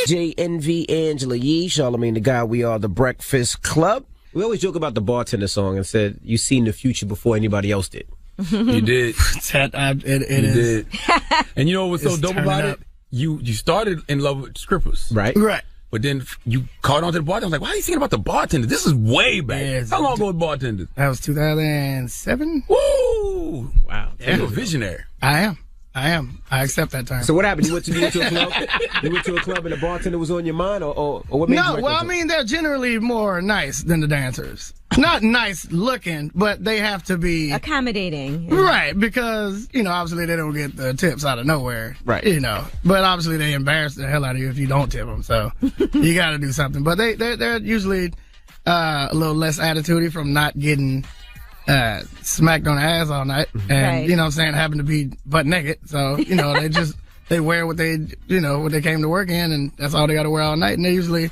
JNV, Angela Yee, Charlamagne the God. We are the Breakfast Club. We always joke about the bartender song and said you seen the future before anybody else did. You did. It is. Did. And you know what's so It's dope turning about up. it? You started in love with strippers. Right. Right. But then you caught on to the bartender. I was like, why are you singing about the bartender? This is way back. Yeah, How long ago was bartenders? That was 2007. Woo! Wow. You're a visionary. I am. I accept that term. So what happened? You went to a club? You went to a club and the bartender was on your mind, or what made you No, like well, that? I mean, they're generally more nice than the dancers. Not nice looking, but they have to be accommodating. Right, because, obviously they don't get the tips out of nowhere. Right. But obviously they embarrass the hell out of you if you don't tip them. So you got to do something. But they're usually a little less attitudey from not getting smacked on the ass all night. And, Right. you know what I'm saying, happen to be butt naked. So, they wear what they came to work in, and that's all they got to wear all night. And they're usually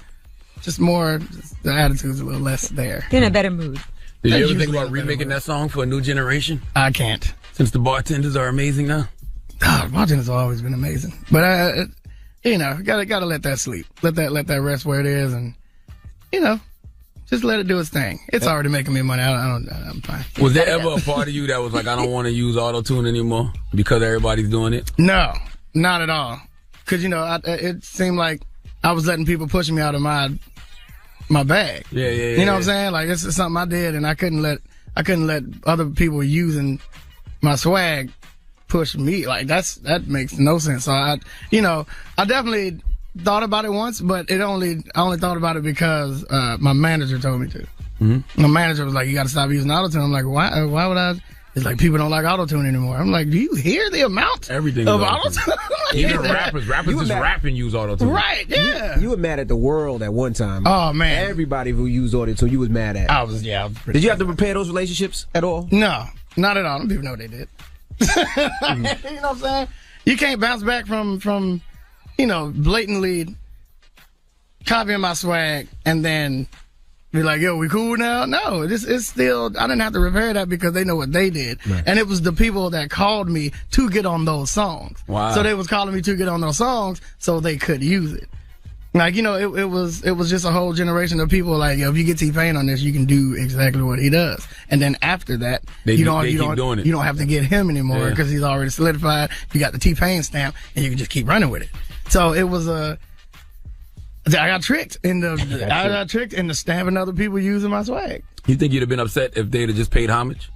just more, the attitude's a little less there. They're in a better mood. Did you ever usually think about a better remaking word. that song for a new generation? I can't. Since the bartenders are amazing now? Bartenders have always been amazing. But, gotta let that sleep. Let that rest where it is, and, just let it do its thing. It's already making me money. I'm fine. Was there ever a part of you that was like, I don't want to use auto-tune anymore because everybody's doing it? No, not at all. Because, it seemed like I was letting people push me out of my bag. Yeah. You know what I'm saying? Like, this is something I did, and I couldn't let other people using my swag push me. Like, that makes no sense. So I definitely thought about it once, but I only thought about it because my manager told me to. Mm-hmm. My manager was like, you got to stop using auto-tune. I'm like, why would I? It's like, people don't like auto-tune anymore. I'm like, do you hear the amount Everything of is auto-tune? Even rappers just rapping use auto-tune. Right, yeah. You were mad at the world at one time. Oh, man. Everybody who used auto-tune, you was mad at. I was Did you have to repair those relationships at all? No, not at all. Them people know what they did. You know what I'm saying? You can't bounce back from blatantly copying my swag and then be like, yo, we cool now? No, it's still, I didn't have to repair that because they know what they did. Right. And it was the people that called me to get on those songs. Wow. So they was calling me to get on those songs so they could use it. Like, it was just a whole generation of people like, yo, if you get T-Pain on this, you can do exactly what he does. And then after that, you don't have to get him anymore because he's already solidified. You got the T-Pain stamp and you can just keep running with it. So it was I got tricked into stamping other people using my swag. You think you'd have been upset if they'd have just paid homage?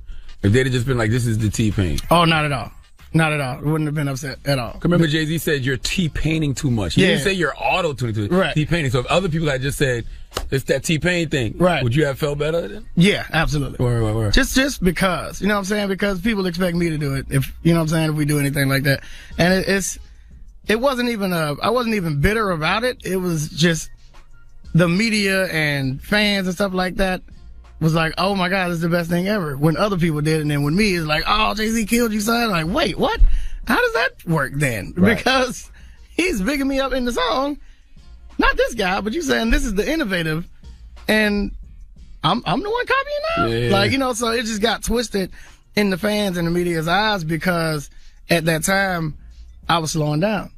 If they'd have just been like, this is the T-Pain? Oh, not at all. Not at all. Wouldn't have been upset at all. Remember, Jay-Z said you're T-painting too much. He didn't say you're auto-tuning too much. Right. T-painting. So if other people had just said, it's that T-Pain thing, right, would you have felt better then? Yeah, absolutely. Word. Just because, you know what I'm saying? Because people expect me to do it. If you know what I'm saying, if we do anything like that, and it wasn't even I wasn't even bitter about it. It was just the media and fans and stuff like that was like, oh my God, this is the best thing ever. When other people did it, and then with me, it's like, oh, Jay-Z killed you, son. Like, wait, what? How does that work then? Right. Because he's bigging me up in the song. Not this guy, but you saying this is the innovative, and I'm the one copying now. Yeah. Like, you know, so it just got twisted in the fans and the media's eyes because at that time I was slowing down.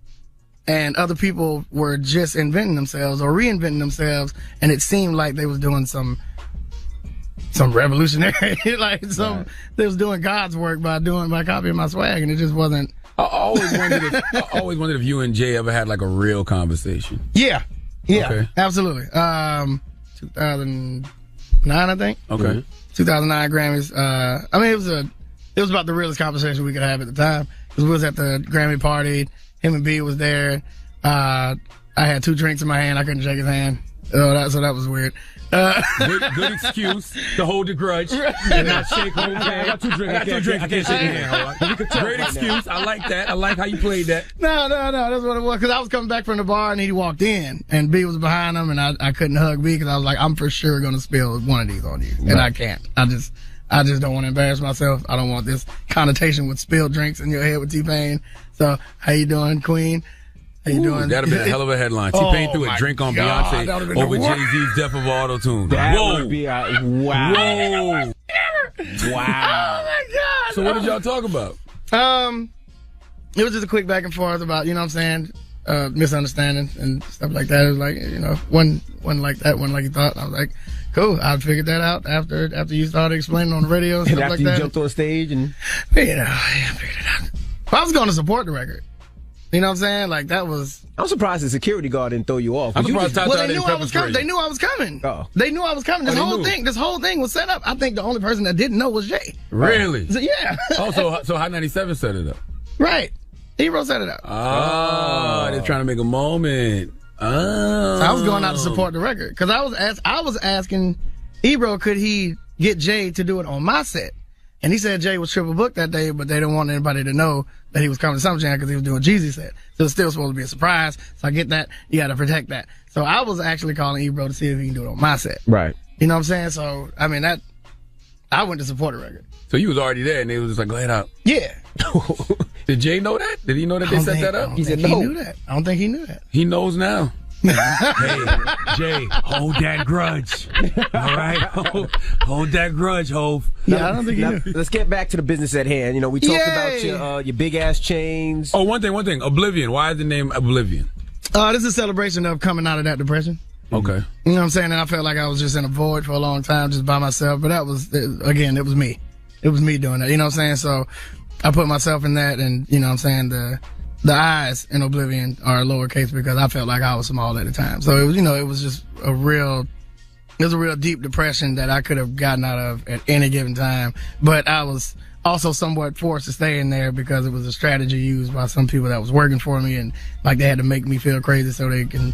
And other people were just inventing themselves or reinventing themselves, and it seemed like they was doing some revolutionary, like they was doing God's work by copying my swag, and it just wasn't. I always wondered if you and Jay ever had like a real conversation. Yeah, okay. Absolutely. 2009, I think. Okay. 2009 Grammys. I mean, it was about the realest conversation we could have at the time because we was at the Grammy party. Him and B was there. I had 2 drinks in my hand. I couldn't shake his hand. So that was weird. Good excuse to hold the grudge and not shake Hope's hand. I got 2 drinks. I can't shake your hand. Great excuse. I like that. I like how you played that. No. That's what it was. Because I was coming back from the bar and he walked in and B was behind him and I couldn't hug B because I was like, I'm for sure going to spill one of these on you. And I can't. I just don't want to embarrass myself. I don't want this connotation with spilled drinks in your head with T-Pain. So, how you doing, Queen? How you doing? That'd have been a hell of a headline. T-Pain threw a drink on Beyonce over Jay-Z's Death of Auto-Tune. Whoa. Wow. Whoa. Wow. Oh, my God. So what did y'all talk about? It was just a quick back and forth about, you know what I'm saying, misunderstanding and stuff like that. It was like, you know, one like that, one like you thought. I was like, cool. I figured that out after you started explaining on the radio and stuff like that. After you jumped on stage and... You know, I figured it out. I was going to support the record. You know what I'm saying? Like, that was... I'm surprised the security guard didn't throw you off. I'm surprised they knew I was coming. They knew I was coming. Oh. They knew I was coming. This whole thing was set up. I think the only person that didn't know was Jay. Really? So, yeah. So Hot 97 set it up. Right. Hero set it up. Oh, they're trying to make a moment. Oh. So I was going out to support the record. Because I was asking Ebro, could he get Jay to do it on my set? And he said Jay was triple booked that day, but they didn't want anybody to know that he was coming to Summer Jam because he was doing Jeezy set. So it's still supposed to be a surprise. So I get that. You got to protect that. So I was actually calling Ebro to see if he can do it on my set. Right. You know what I'm saying? So, I mean, I went to support the record. So you was already there and they was just like, go ahead out. Yeah. Did Jay know that? Did he know that they set that up? He said no. He knew that. I don't think he knew that. He knows now. Hey, Jay, hold that grudge. All right? Hold that grudge, Hov. Yeah, I don't think he knew. Let's get back to the business at hand. You know, we talked about your big-ass chains. Oh, one thing. Oblivion. Why is the name Oblivion? This is a celebration of coming out of that depression. Okay. You know what I'm saying? And I felt like I was just in a void for a long time just by myself. But that was, again, it was me. It was me doing that. You know what I'm saying? So I put myself in that and, you know what I'm saying, the eyes in Oblivion are lowercase because I felt like I was small at the time. So it was, you know, it was just a real deep depression that I could have gotten out of at any given time. But I was also somewhat forced to stay in there because it was a strategy used by some people that was working for me and like they had to make me feel crazy so they can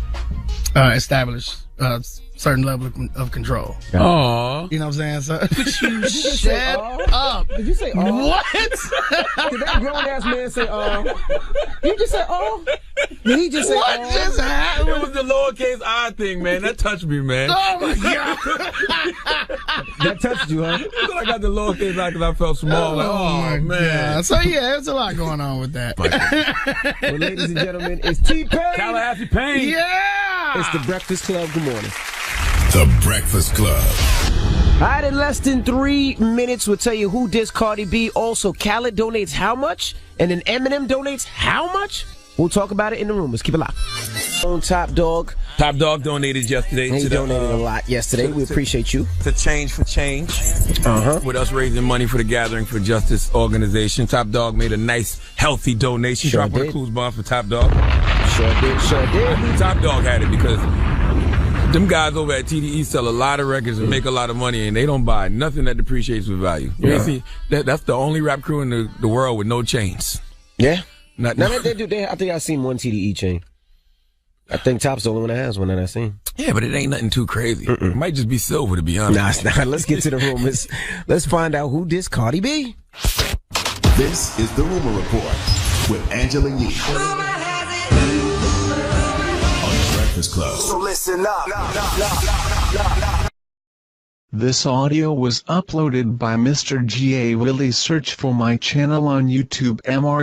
establish a certain level of control. Aww. You know what I'm saying? So, Did you shut up. Did you say What? Did that grown-ass man say You just said Did he just say What just happened? It was the lowercase I thing, man. That touched me, man. Oh, my God. That touched you, huh? I got the lowercase I because I felt small. Oh, man. God. So, yeah, there's a lot going on with that. Well, ladies and gentlemen, it's T-Pain. Tallahassee Pain. Yeah. It's the Breakfast Club. Good morning. The Breakfast Club. All right, in less than 3 minutes, we'll tell you who dissed Cardi B. Also, Khaled donates how much, and then Eminem donates how much. We'll talk about it in the rumors. Keep it locked. On Top Dog. Top Dog donated yesterday. He donated a lot yesterday. We appreciate you. To Change for Change. With us raising money for the Gathering for Justice organization. Top Dog made a nice, healthy donation. Sure Drop did. with a clues bomb for Top Dog. Sure did. Top Dog had it because them guys over at TDE sell a lot of records and make a lot of money, and they don't buy nothing that depreciates with value. Yeah. You see, that's the only rap crew in the world with no chains. Yeah. No, they do. I think I've seen one TDE chain. I think Top's the only one that has one that I've seen. Yeah, but it ain't nothing too crazy. It might just be silver, to be honest. Nah, let's get to the rumors. Let's find out who dissed Cardi B. This is the Rumor Report with Angela Yee on the Breakfast Club. So listen up. This audio was uploaded by Mr. G.A. Willie. Search for my channel on YouTube, MRGAWILLIE.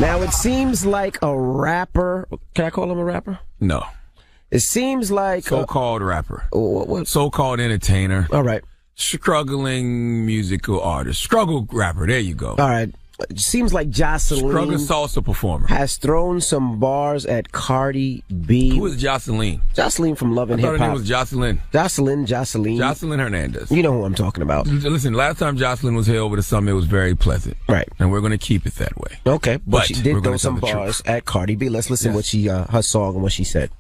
Now, it seems like a rapper. Can I call him a rapper? No. It seems like so-called rapper. What? So-called entertainer. All right. Struggling musical artist. Struggle rapper. There you go. All right. It seems like Jocelyn. Struggling salsa performer. Has thrown some bars at Cardi B. Who is Jocelyn? Jocelyn from Love and Hip Hop. Her name was Jocelyn. Jocelyn Hernandez. You know who I'm talking about. Listen, last time Jocelyn was here over the summer, it was very pleasant. Right. And we're going to keep it that way. Okay. But she did throw some bars at Cardi B. Let's listen what she, her song and what she said.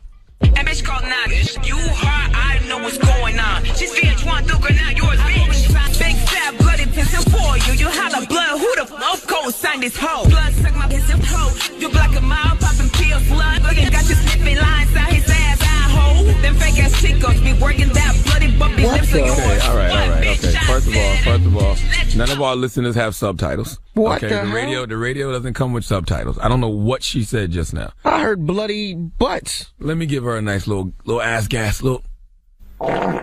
That bitch called Nagish. You, her, I know what's going on. She's being drawn through, girl, now yours, bitch. Big fat bloody pencil for you. You holla blood, who the fuck cold signed this hoe? Blood suck my pencil hoe. You black a mile, popping pills, blood. Looking, got you sniffing lines out his ass, I hoe. Them fake ass chicos be working that bloody bumpy lips of yours. Okay, all right. First of all, none of our listeners have subtitles. What okay, the hell? The radio doesn't come with subtitles. I don't know what she said just now. I heard bloody butts. Let me give her a nice little ass gas.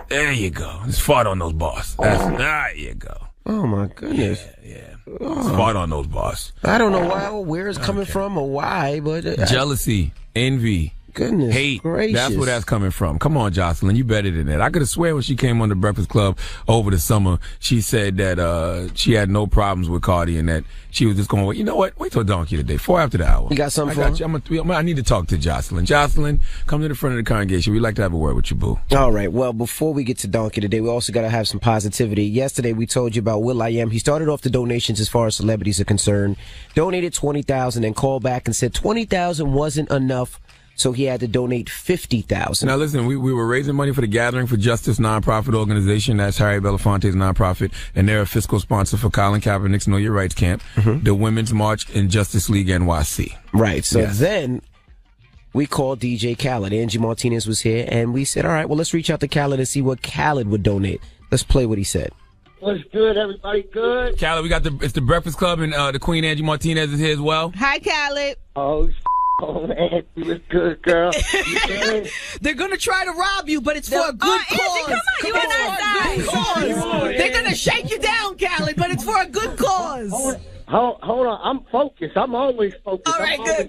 There you go. Just fart on those bars. There you go. Oh my goodness. Yeah. Fart on those bars. I don't know where it's coming from or why, but jealousy, envy. Goodness hate. gracious. That's where that's coming from. Come on, Jocelyn, you better than that. I could have swear when she came on the Breakfast Club over the summer, she said that she had no problems with Cardi and that she was just going, well, you know what? Wait till Donkey today, 4 after the hour. You got something for I need to talk to Jocelyn. Jocelyn, come to the front of the congregation. We'd like to have a word with you, boo. All right. Well, before we get to Donkey today, we also got to have some positivity. Yesterday, we told you about will.i.am. He started off the donations as far as celebrities are concerned. Donated $20,000 and called back and said $20,000 wasn't enough. So he had to donate $50,000. Now listen, we were raising money for the Gathering for Justice nonprofit organization. That's Harry Belafonte's nonprofit, and they're a fiscal sponsor for Colin Kaepernick's Know Your Rights Camp, the Women's March, and Justice League NYC. Right. So then we called DJ Khaled. Angie Martinez was here, and we said, all right, well, let's reach out to Khaled and see what Khaled would donate. Let's play what he said. What's good, everybody? Good? Khaled, we got it's the Breakfast Club, and the Queen Angie Martinez is here as well. Hi, Khaled. Oh, man, you was good, girl. They're going to try to rob you, but it's for a good cause. Angie, come on, you on our side. They're going to shake you down, Khaled, but it's for a good cause. Hold on. I'm focused. I'm always focused. All right, good.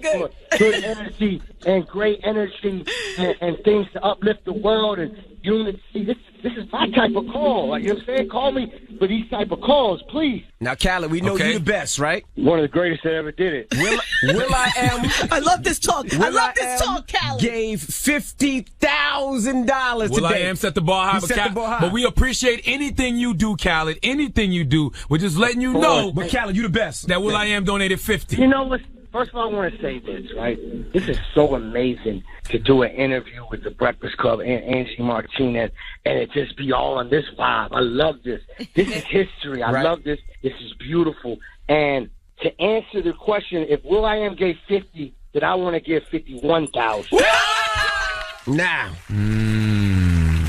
Good energy and great energy and things to uplift the world and unity. This is my type of call. Like, you know what I'm saying? Call me for these type of calls, please. Now, Khaled, we know you the best, right? One of the greatest that ever did it. will.i.am. I love this talk. Khaled. Gave $50,000 today. will.i.am set the bar high, but we appreciate anything you do, Khaled. Anything you do. We're just letting you know. But Khaled, you the best. That will.i.am donated $50,000. You know what? First of all, I want to say this, right? This is so amazing to do an interview with the Breakfast Club and Angie Martinez, and it just be all on this vibe. I love this. This is history. I love this. This is beautiful. And to answer the question, if will.i.am gave 50, then I want to give 51,000. Now,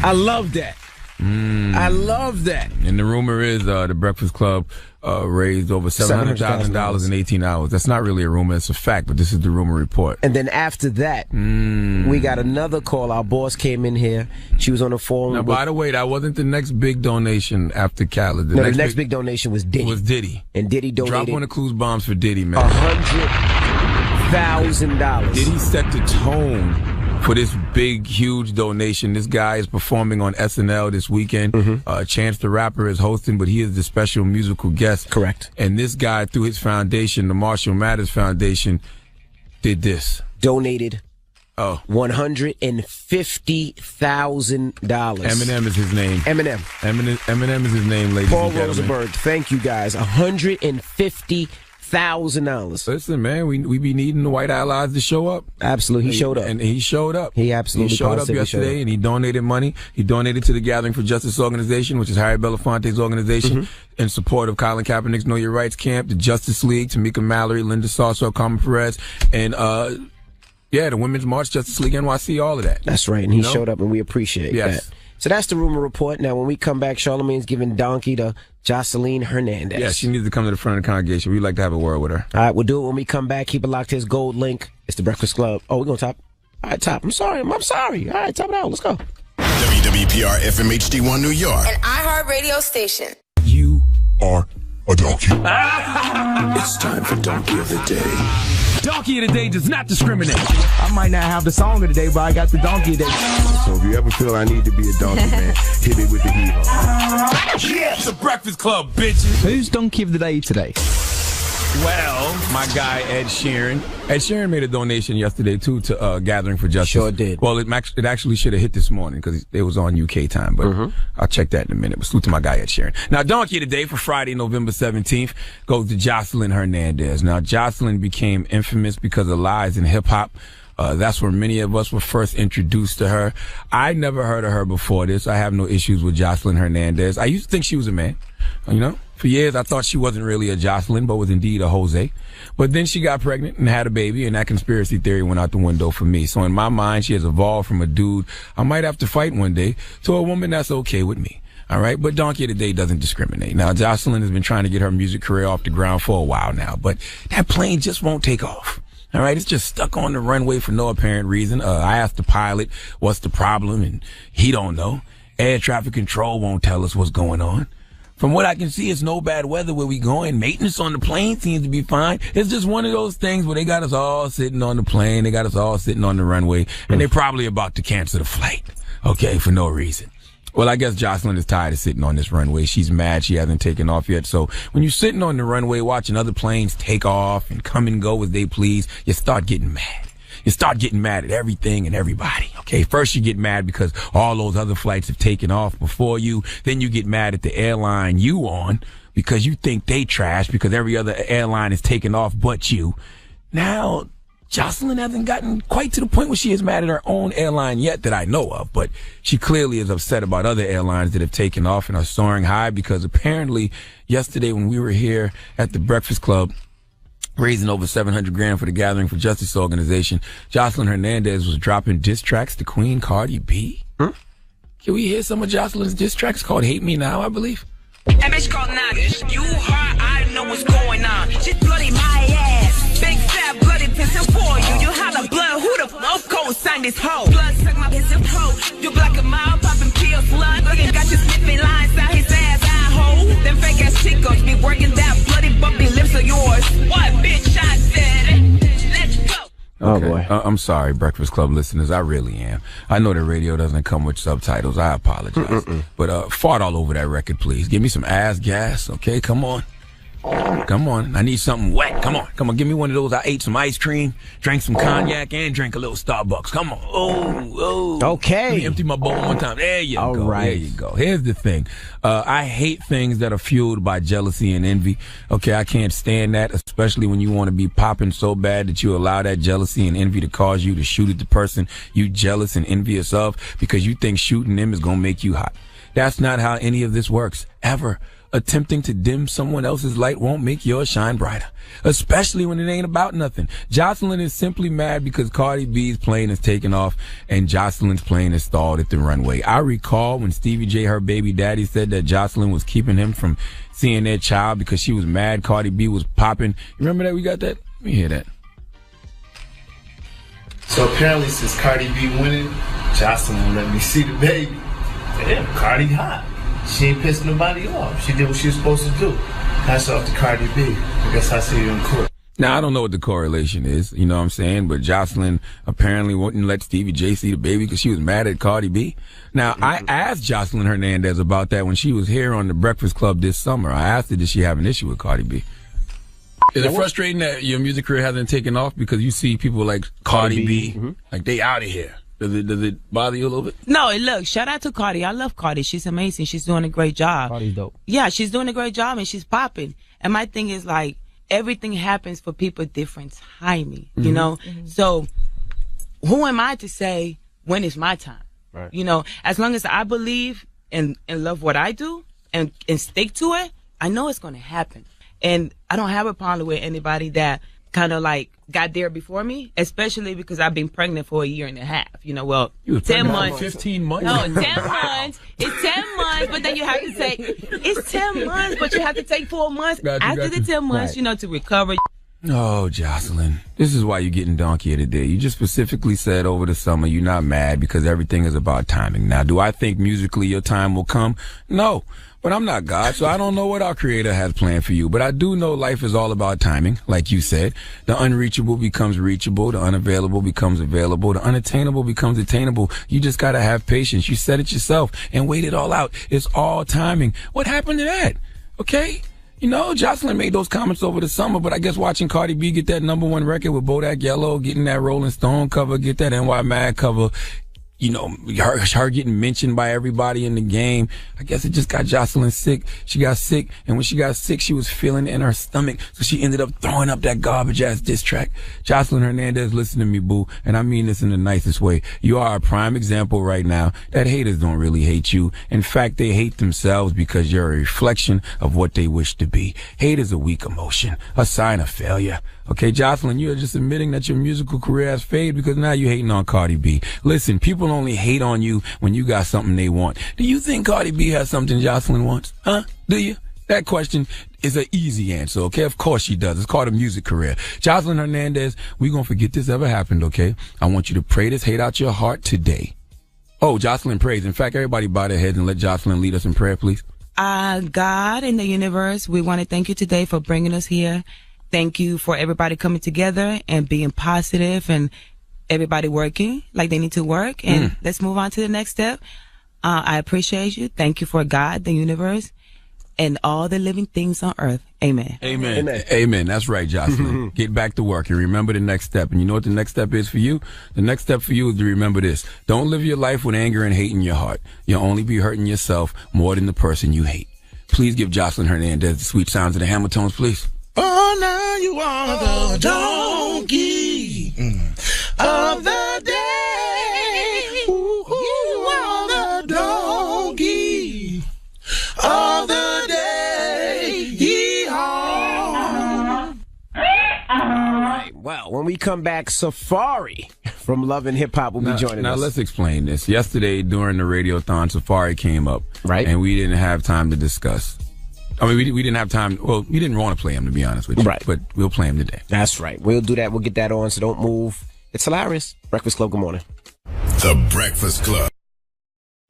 I love that. I love that. And the rumor is the Breakfast Club raised over $700,000 in 18 hours. That's not really a rumor, it's a fact, but this is the rumor report. And then after that, we got another call. Our boss came in here. She was on the phone. Now, by the way, that wasn't the next big donation after Khaled. The next big donation was Diddy. And Diddy donated. Drop one of Clues bombs for Diddy, man. $100,000. Diddy set the tone for this big, huge donation. This guy is performing on SNL this weekend. Chance the Rapper is hosting, but he is the special musical guest. Correct. And this guy, through his foundation, the Marshall Mathers Foundation, did this. Donated $150,000. Eminem is his name. Eminem is his name, ladies Paul and gentlemen. Rosenberg, thank you guys. $150,000. $1,000. Listen, man, we be needing the white allies to show up. Absolutely, he showed up. And he showed up. He absolutely showed up yesterday, and he donated money. He donated to the Gathering for Justice organization, which is Harry Belafonte's organization, in support of Colin Kaepernick's Know Your Rights camp, the Justice League, Tamika Mallory, Linda Sarsour, Carmen Perez, and the Women's March, Justice League NYC, all of that. That's right, and he showed up, and we appreciate that. So that's the rumor report. Now, when we come back, Charlamagne's giving donkey to Jocelyn Hernandez. Yeah, she needs to come to the front of the congregation. We'd like to have a word with her. All right, we'll do it when we come back. Keep it locked to his gold link. It's the Breakfast Club. Oh, we're going to top. All right, top. I'm sorry. All right, top it out. Let's go. WWPR FM HD1 New York. An iHeartRadio station. You are a donkey. It's time for Donkey of the Day. Donkey of the Day does not discriminate. I might not have the song of the day, but I got the donkey of the day. So if you ever feel I need to be a donkey, man, hit me with the heat. Yeah, it's the Breakfast Club, bitches. Who's donkey of the day today? Well, my guy Ed Sheeran. Ed Sheeran made a donation yesterday, too, to Gathering for Justice. Sure did. Well, it actually should have hit this morning because it was on UK time, but I'll check that in a minute. But salute to my guy Ed Sheeran. Now, donkey today for Friday, November 17th, goes to Jocelyn Hernandez. Now, Jocelyn became infamous because of lies in hip-hop. That's where many of us were first introduced to her. I never heard of her before this. I have no issues with Jocelyn Hernandez. I used to think she was a man, you know. For years, I thought she wasn't really a Jocelyn, but was indeed a Jose. But then she got pregnant and had a baby, and that conspiracy theory went out the window for me. So in my mind, she has evolved from a dude I might have to fight one day to a woman that's okay with me. All right? But Donkey of the Day doesn't discriminate. Now, Jocelyn has been trying to get her music career off the ground for a while now, but that plane just won't take off. All right, it's just stuck on the runway for no apparent reason. I asked the pilot, what's the problem? And he don't know. Air traffic control won't tell us what's going on. From what I can see, it's no bad weather where we going. Maintenance on the plane seems to be fine. It's just one of those things where they got us all sitting on the plane. They got us all sitting on the runway. And they're probably about to cancel the flight. Okay, for no reason. Well, I guess Jocelyn is tired of sitting on this runway. She's mad she hasn't taken off yet. So when you're sitting on the runway watching other planes take off and come and go as they please, you start getting mad. You start getting mad at everything and everybody, okay? First you get mad because all those other flights have taken off before you. Then you get mad at the airline you on because you think they trash because every other airline is taking off but you. Now, Jocelyn hasn't gotten quite to the point where she is mad at her own airline yet that I know of, but she clearly is upset about other airlines that have taken off and are soaring high because apparently yesterday when we were here at the Breakfast Club, raising over $700,000 for the Gathering for Justice organization, Jocelyn Hernandez was dropping diss tracks to Queen Cardi B. Can we hear some of Jocelyn's diss tracks called Hate Me Now, I believe? That bitch called Nagish. You hard, I know what's going on. She's bloody my ass. Big fat bloody pistol for you. You holla blood, who the fuck cold sign this hoe? Blood suck my pistol hoe. You black a mile, popping pills, blood. Looking, got you sniffing lines out his ass, I hoe. Them fake ass chicos be working that bloody bumpy lips of yours. What bitch I said? Let's go. Oh, boy. I'm sorry, Breakfast Club listeners. I really am. I know the radio doesn't come with subtitles. I apologize. But fart all over that record, please. Give me some ass gas, okay? Come on. Come on. I need something wet. Come on. Come on. Give me one of those. I ate some ice cream, drank some cognac, and drank a little Starbucks. Come on. Oh. Okay. Let me empty my bowl one time. There you All go. right. There you go. Here's the thing. I hate things that are fueled by jealousy and envy. Okay, I can't stand that, especially when you want to be popping so bad that you allow that jealousy and envy to cause you to shoot at the person you jealous and envious of because you think shooting them is going to make you hot. That's not how any of this works, ever. Attempting to dim someone else's light won't make yours shine brighter, especially when it ain't about nothing. Jocelyn is simply mad because Cardi B's plane is taking off and Jocelyn's plane is stalled at the runway. I recall when Stevie J, her baby daddy, said that Jocelyn was keeping him from seeing their child because she was mad Cardi B was popping. You remember that? We got that? Let me hear that. So apparently since Cardi B winning, Jocelyn won't let me see the baby. Damn, Cardi hot. She ain't pissing nobody off. She did what she was supposed to do. Pass off to Cardi B. I guess I see you in court. Now, I don't know what the correlation is, you know what I'm saying? But Jocelyn apparently wouldn't let Stevie J see the baby because she was mad at Cardi B. Now, I asked Jocelyn Hernandez about that when she was here on the Breakfast Club this summer. I asked her, does she have an issue with Cardi B? Is it frustrating that your music career hasn't taken off because you see people like Cardi B, like they out of here? Does it bother you a little bit? No, look, shout out to Cardi. I love Cardi. She's amazing. She's doing a great job. Cardi's dope. Yeah, she's doing a great job and she's popping. And my thing is like, everything happens for people different timing, you Mm-hmm. know? So who am I to say when is my time? Right. You know, as long as I believe and love what I do and stick to it, I know it's going to happen. And I don't have a problem with anybody that kind of like got there before me, especially because I've been pregnant for a year and a half. You know, well, You was 10 pregnant for months. 15 months? No, 10 months. It's 10 months, but then you have to take, it's 10 months, but you have to take 4 months Got you, after got the you. 10 months, Right. you know, to recover. Oh, Jocelyn, this is why you're getting donkey today. You just specifically said over the summer you're not mad because everything is about timing. Now, do I think musically your time will come? No, but I'm not God, so I don't know what our creator has planned for you. But I do know life is all about timing, like you said. The unreachable becomes reachable. The unavailable becomes available. The unattainable becomes attainable. You just got to have patience. You said it yourself and wait it all out. It's all timing. What happened to that? Okay? You know, Jocelyn made those comments over the summer, but I guess watching Cardi B get that #1 record with Bodak Yellow, getting that Rolling Stone cover, get that NY Mag cover, you know, her getting mentioned by everybody in the game. I guess it just got Jocelyn sick. She got sick, and when she got sick, she was feeling it in her stomach, so she ended up throwing up that garbage-ass diss track. Jocelyn Hernandez, listen to me, boo, and I mean this in the nicest way. You are a prime example right now that haters don't really hate you. In fact, they hate themselves because you're a reflection of what they wish to be. Hate is a weak emotion, a sign of failure. Okay, Jocelyn, you're just admitting that your musical career has faded because now you're hating on Cardi B. Listen, people only hate on you when you got something they want. Do you think Cardi B has something Jocelyn wants? Huh? Do you? That question is an easy answer, okay? Of course she does. It's called a music career. Jocelyn Hernandez, we're going to forget this ever happened, okay? I want you to pray this hate out your heart today. Oh, Jocelyn prays. In fact, everybody bow their heads and let Jocelyn lead us in prayer, please. God in the universe, we want to thank you today for bringing us here. Thank you for everybody coming together and being positive and everybody working like they need to work. And let's move on to the next step. I appreciate you. Thank you for God, the universe, and all the living things on earth. Amen. Amen. Amen. That's right, Jocelyn. Get back to work and remember the next step. And you know what the next step is for you? The next step for you is to remember this. Don't live your life with anger and hate in your heart. You'll only be hurting yourself more than the person you hate. Please give Jocelyn Hernandez the sweet sounds of the Hamiltones, please. Oh, now you are the donkey of the day. Ooh, you are the donkey of the day. Yeehaw. All right. Well, when we come back, Safari from Love and Hip Hop will be joining now us. Now let's explain this. Yesterday during the Radiothon, Safari came up, right? And we didn't have time to discuss. I mean, we didn't have time. Well, we didn't want to play him, to be honest with you. Right. But we'll play him today. That's right. We'll do that. We'll get that on, so don't move. It's hilarious. Breakfast Club, good morning. The Breakfast Club.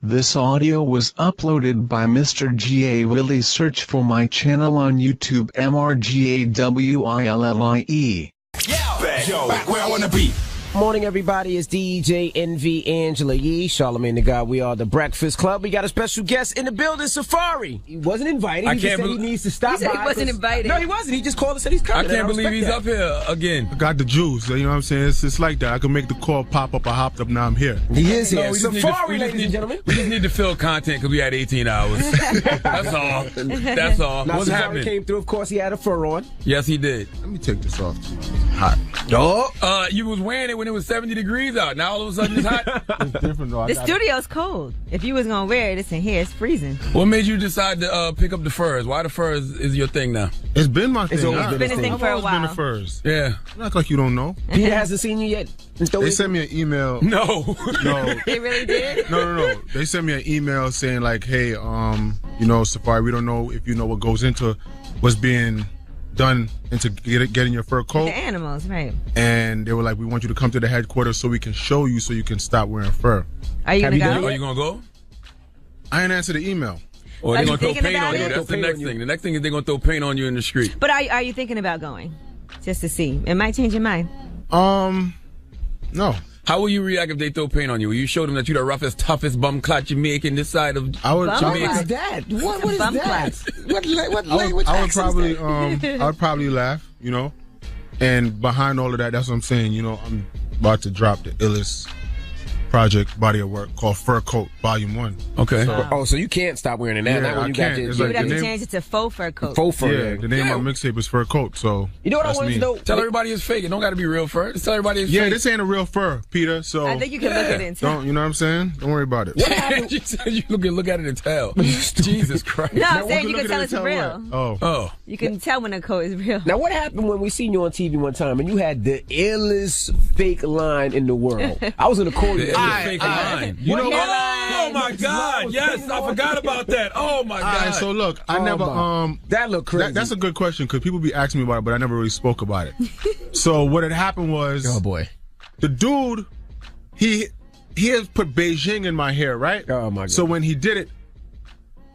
This audio was uploaded by Mr. G.A. Willie. Search for my channel on YouTube, MRGAWILLIE. Back where I want to be. Morning, everybody. It's DJ NV Angela Yee, Charlamagne the God. We are the Breakfast Club. We got a special guest in the building, Safari. He wasn't invited. He just said he needs to stop by. He wasn't invited. No, he wasn't. He just called and said he's coming. I can't believe he's up here again. I got the juice. You know what I'm saying? It's like that. I can make the call pop up. I hopped up. Now I'm here. He is here. we just need Safari, to- ladies and gentlemen. We just need to fill content because we had 18 hours. That's all. That's all. Now, What's Safari happening? came through. Of course, he had a fur on. Yes, he did. Let me take this off. It's hot. Oh. You was wearing it when it was 70 degrees out. Now all of a sudden it's hot. It's different though. The studio's cold. If you was gonna wear it, it's in here. It's freezing. What made you decide to pick up the furs? Why the furs is your thing now? It's been my thing. always been his thing I've for a always been while. the first. Yeah. Act like you don't know. He hasn't seen you yet. They sent me an email. No. No. They really did? No. They sent me an email saying like, hey, you know, Safari, we don't know if you know what goes into what's being done into getting your fur coat. The animals, right? And they were like, we want you to come to the headquarters so we can show you so you can stop wearing fur. Are you gonna go? Are you gonna go? I didn't answer the email. Or Are they're you gonna throw thinking paint about on you. it? That's the next thing. The next thing is they're gonna throw paint on you in the street. But are you thinking about going? Just to see. It might change your mind. No. How will you react if they throw paint on you? Will you show them that you're the roughest, toughest bum clot Jamaican this side of I would Jamaica? What is that? What is Bum that? What I would accent probably is that? I would probably laugh, you know. And behind all of that, that's what I'm saying, you know, I'm about to drop the illest project body of work called Fur Coat Volume 1. Okay. So you can't stop wearing it now. Yeah, Not when I you can't. got your, It's You like would have the to name- change it to faux fur coat. faux fur. Yeah, the name of my mixtape is Fur Coat, so You know what I that's wanted me. to know? Tell everybody it's fake. It don't got to be real fur. Just tell everybody it's Yeah, fake. this ain't a real fur, Peter, so I think you can look at it and tell. don't, you know what I'm saying? Don't worry about it. you said you look at it and tell. Jesus Christ. No, I'm Now, saying we you can can look tell at it it's and real. tell what? Oh. You can tell when a coat is real. Now, what happened when we seen you on TV one time and you had the illest fake line in the world? I was in the corner. The fake line. You know what? Oh my God! Yes, I forgot about that. Oh my All God! right, so look, I never that looked crazy. that's a good question because people be asking me about it, but I never really spoke about it. So what had happened was, Oh boy. the dude, he has put Beijing in my hair, right? Oh my God. So when he did it,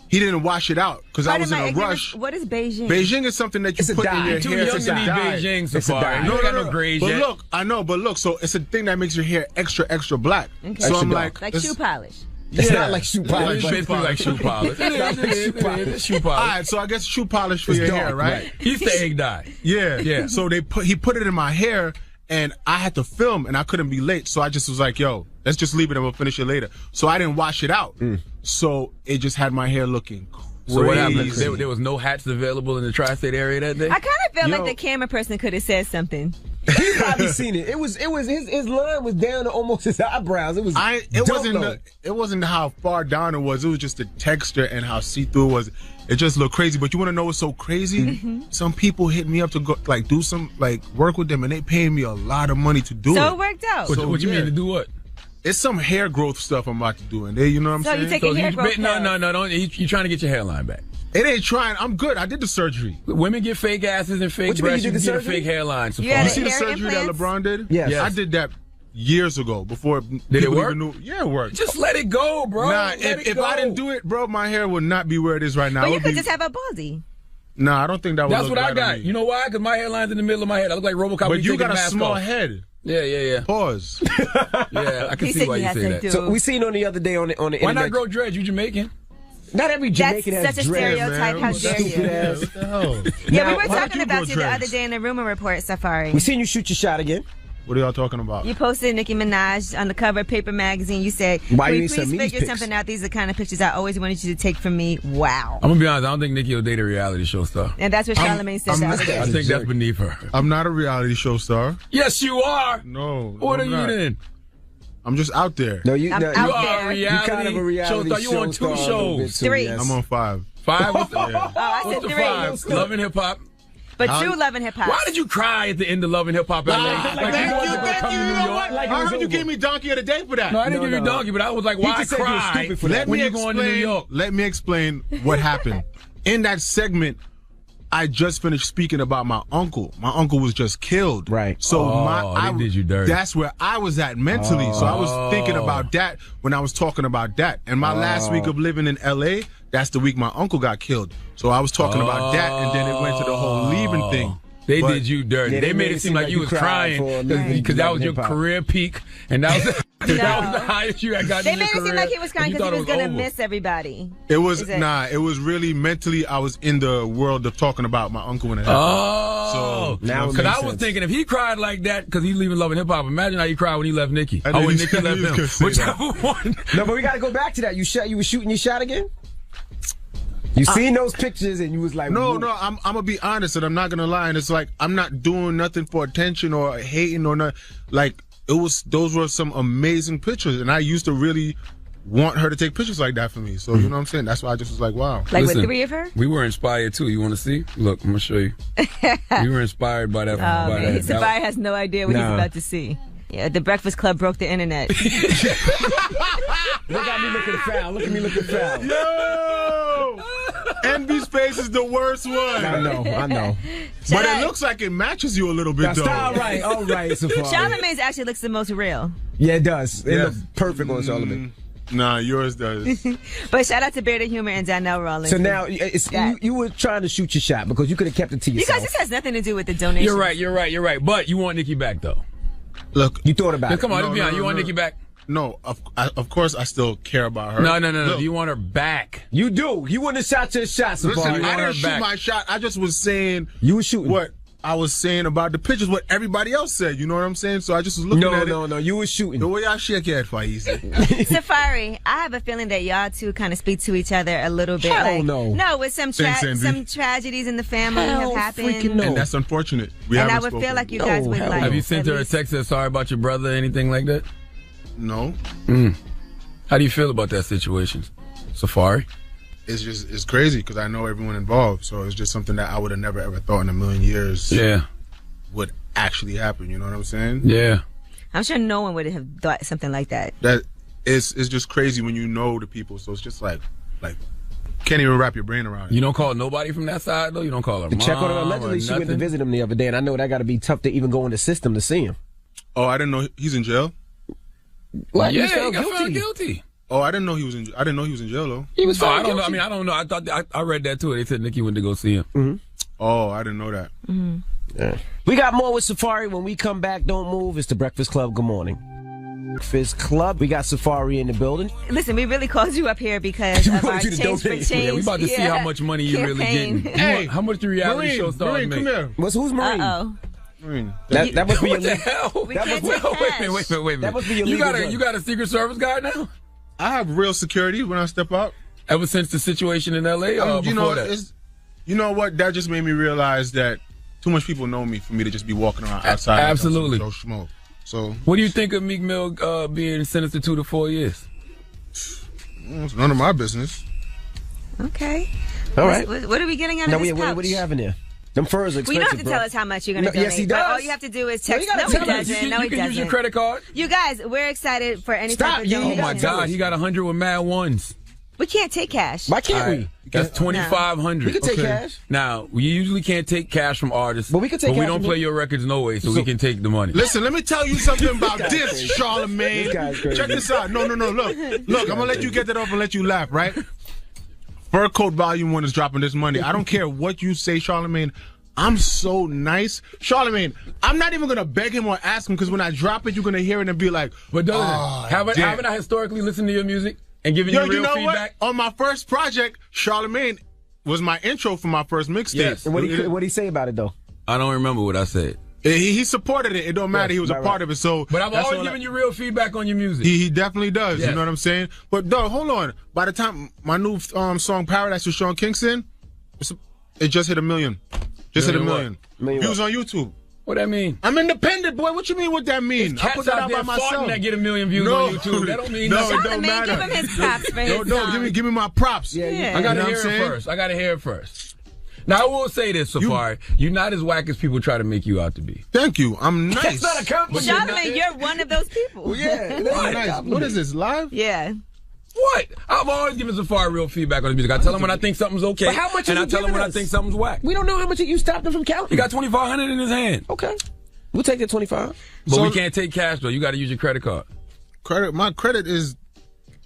he didn't wash it out because I was in a rush. What is Beijing? Beijing is something that you It's a put dye. in your Too hair. young It's to a need dye. Beijing It's a Safari. dye. You ain't got no grays but yet. look, I know, but look, so it's a thing that makes your hair extra black. Okay. So Extra I'm dark. Like it's- shoe polish. It's Yeah. not like shoe It's polish. basically like shoe polish. It is shoe All polish. right, so I guess shoe polish for It's your dark, hair, right? He's the egg dye. Yeah. So he put it in my hair, and I had to film, and I couldn't be late, so I just was like, "Yo, let's just leave it, and we'll finish it later." So I didn't wash it out, so it just had my hair looking crazy. So what happened? There was no hats available in the tri-state area that day. I kind of felt Yo. like the camera person could have said something. He probably seen it. It was his line was down to almost his eyebrows. It was It wasn't how far down it was. It was just the texture and how see-through it was. It just looked crazy. But you want to know what's so crazy? Some people hit me up to go do some work with them, and they paying me a lot of money to do it. So it worked out. What you mean to do what? It's some hair growth stuff I'm about to do, and you know what I'm So saying? you taking hair growth No, pills? don't. You trying to get your hairline back. It ain't trying. I'm good. I did the surgery. Women get fake asses and fake What you mean, breasts. you You did can the get a surgery? fake hairline. You had You see the hair surgery implants? that LeBron did? Yes. I did that years ago before. Did it people work? even knew. Yeah, it worked. Just let it go, bro. Nah, Let it if go. I didn't do it, bro, my hair would not be where it is right now. But It you would could be- just have a baldy. Nah, I don't think that would That's look what I right on got. me. You know why? Because my hairline's in the middle of my head. I look like RoboCop. when But you take got the a mask small off. head. Yeah. Pause. Yeah, I can He see said why you you had say to that. do- So we seen on the other day on the Why internet. not grow dreads? You Jamaican? Not every That's Jamaican has such a dreads. stereotype. How dare you? Yeah, what the hell? Yeah, Now, we were why talking you about grow you the dreads? other day in the rumor report, Safari. We seen you shoot your shot again. What are y'all talking about? You posted Nicki Minaj on the cover of Paper Magazine. You said, Why "Can you you didn't send please me these figure pics?" something out? These are the kind of pictures I always wanted you to take from me." Wow. I'm gonna be honest. I don't think Nicki will date a reality show star. And that's what Charlamagne said the other day. I think that's beneath her. I'm not a reality show star. Yes, you are. No. What I'm are you not. then? I'm just out there. No, you. I'm no, out you, You are there. a reality, you kind of a reality show star. You on star two a little bit shows. too, 3. yes. I'm on 5. 5? What's the, Oh, I what's said the 3. 5? Love and Hip Hop. But true love and hip hop. Why did you cry at the end of Love and Hip Hop? LA? Thank you. You know what? I heard you gave me Donkey of the Day for that. No, I didn't give you Donkey, but I was like, why just said you were cry stupid for that. when you're going to New York? Let me explain what happened. In that segment, I just finished speaking about my uncle. My uncle was just killed. Right. So they did you dirty. That's where I was at mentally. So I was thinking about that when I was talking about that. And my last week of living in LA, that's the week my uncle got killed. So I was talking about that, and then it went to the whole leaving thing. They But- did you dirty. Yeah, they made it seem like you was crying because that was your career peak, and that was that was the highest you had gotten. They in made your it seem career, like he was crying and you because he thought was going to over. miss everybody. It was Is it- it was really mentally. I was in the world of talking about my uncle when it happened. Oh, So, now it because makes I was sense. thinking if he cried like that because he's leaving Love and Hip Hop, imagine how he cried when he left Nicki. I Oh, when knew Nicki you- left you was him. gonna say Whichever one. No, but we got to go back to that. You was shooting your shot again. You seen those pictures and you was like, No, whoa. no, I'm gonna be honest and I'm not gonna lie. And it's like I'm not doing nothing for attention or hating or not. Like those were some amazing pictures, and I used to really want her to take pictures like that for me. So you know what I'm saying? That's why I just was like, wow. Like Listen, with 3 of her? We were inspired too. You want to see? Look, I'm gonna show you. We were inspired by that. Oh, by man. that. Safari has no idea what he's Nah. about to see. Yeah, the Breakfast Club broke the internet. Look at me looking foul. Look at me looking foul. Yo, Envy's face is the worst one. I know. But it looks like it matches you a little bit, though. All right, Safari. Charlamagne's actually looks the most real. Yeah, it does. It Yeah. looks perfect on Charlamagne. Nah, yours does. But shout out to Bearded Humor and Donnell Rawlings. So now you were trying to shoot your shot because you could have kept it to You yourself. guys, this has nothing to do with the donation. You're right. But you want Nicki back though. Look, you thought about Yeah, it. come on, let's be honest. You want no. Nicki back? No, of course I still care about her. No. Look, Do you want her back? You do. You wouldn't have shot your shot, Safari. Listen, I didn't shoot my shot. I just was saying You were shooting. what I was saying about the pictures, what everybody else said. You know what I'm saying? So I just was looking at it. No. You was shooting. The way I shake your head, Faiz. Safari, I have a feeling that y'all two kind of speak to each other a little bit. Hell no. No, with some tragedies in the family have happened. And that's unfortunate. And I would feel like you guys would like. Have you sent her a text that sorry about your brother, anything like that? No. How do you feel about that situation, Safari? It's crazy because I know everyone involved, so it's just something that I would have never ever thought in a million years would actually happen. You know what I'm saying? Yeah. I'm sure no one would have thought something like that. That it's just crazy when you know the people, so it's just like can't even wrap your brain around it. You don't call nobody from that side though. You don't call her mom. Check on her. Allegedly, she went to visit him the other day, and I know that got to be tough to even go in the system to see him. Oh, I didn't know he's in jail. What? Yeah, he got found guilty. Oh, I didn't know he was in jail though. He was found guilty. I don't know. I thought I read that too. They said Nicki went to go see him. Mm-hmm. Oh, I didn't know that. Mm-hmm. Yeah. We got more with Safari when we come back. Don't move. It's the Breakfast Club. Good morning. Breakfast Club. We got Safari in the building. Listen, we really called you up here because of our Change for Change. Yeah, we about to see how much money you really getting. Hey, how much the reality show stars make? Come here. Who's Marine? Uh-oh. That must be your what the hell? We can't take cash. Wait a minute. That must be your you legal got a Secret Service guy now? I have real security when I step out. Ever since the situation in L.A. or before that? You know what? That just made me realize that too much people know me for me to just be walking around outside. Absolutely. No smoke. So, what do you think of Meek Mill being sentenced to 2 to 4 years? It's none of my business. Okay. All right. What are we getting out of this couch? What do you have in there? Them furs are expensive. Well, you don't have to tell us how much you're going to donate. Yes, he does. All you have to do is text. No, No, he doesn't. No, he You can doesn't. use your credit card. You guys, we're excited for any type of Oh donation. my God, he got 100 with mad ones. We can't take cash. Why can't we? That's 2,500. We can take cash. Now, we usually can't take cash from artists, but we can take. But we cash don't from play your records no way, so we can take the money. Listen, let me tell you something about this, Charlamagne. Check this out. No. Look, I'm gonna let you get that off and let you laugh, right? Fur Coat Volume 1 is dropping this Monday. I don't care what you say, Charlamagne. I'm so nice. Charlamagne, I'm not even going to beg him or ask him because when I drop it, you're going to hear it and be like, but haven't I historically listened to your music and given you real feedback? What? On my first project, Charlamagne was my intro for my first mixtape. Yes. And what did he say about it, though? I don't remember what I said. He supported it. It don't matter. He was a part of it. So, but I've always given you real feedback on your music. He definitely does. Yes. You know what I'm saying? But, dog, hold on. By the time my new song, Paradise with Sean Kingston, it just hit 1 million. Just hit 1 million. Views on YouTube. What that mean? I'm independent, boy. What you mean what that mean? I put that out by myself. That get 1 million views on YouTube. That don't mean nothing. No, it don't matter. Give him his props for his No, give me my props. Yeah. I gotta hear it first. I gotta hear it first. Now, I will say this, Safari. You're not as whack as people try to make you out to be. Thank you. I'm nice. That's not a compliment. Charlamagne, you're one of those people. Well, yeah. Nice. What is this, live? Yeah. What? I've always given Safari real feedback on his music. I tell him when I think something's okay, but how much and are I you tell him when us? I think something's whack. We don't know how much you stopped him from counting. He got 2,500 in his hand. Okay. We'll take the 25. But we can't take cash, though. You got to use your credit card. My credit is...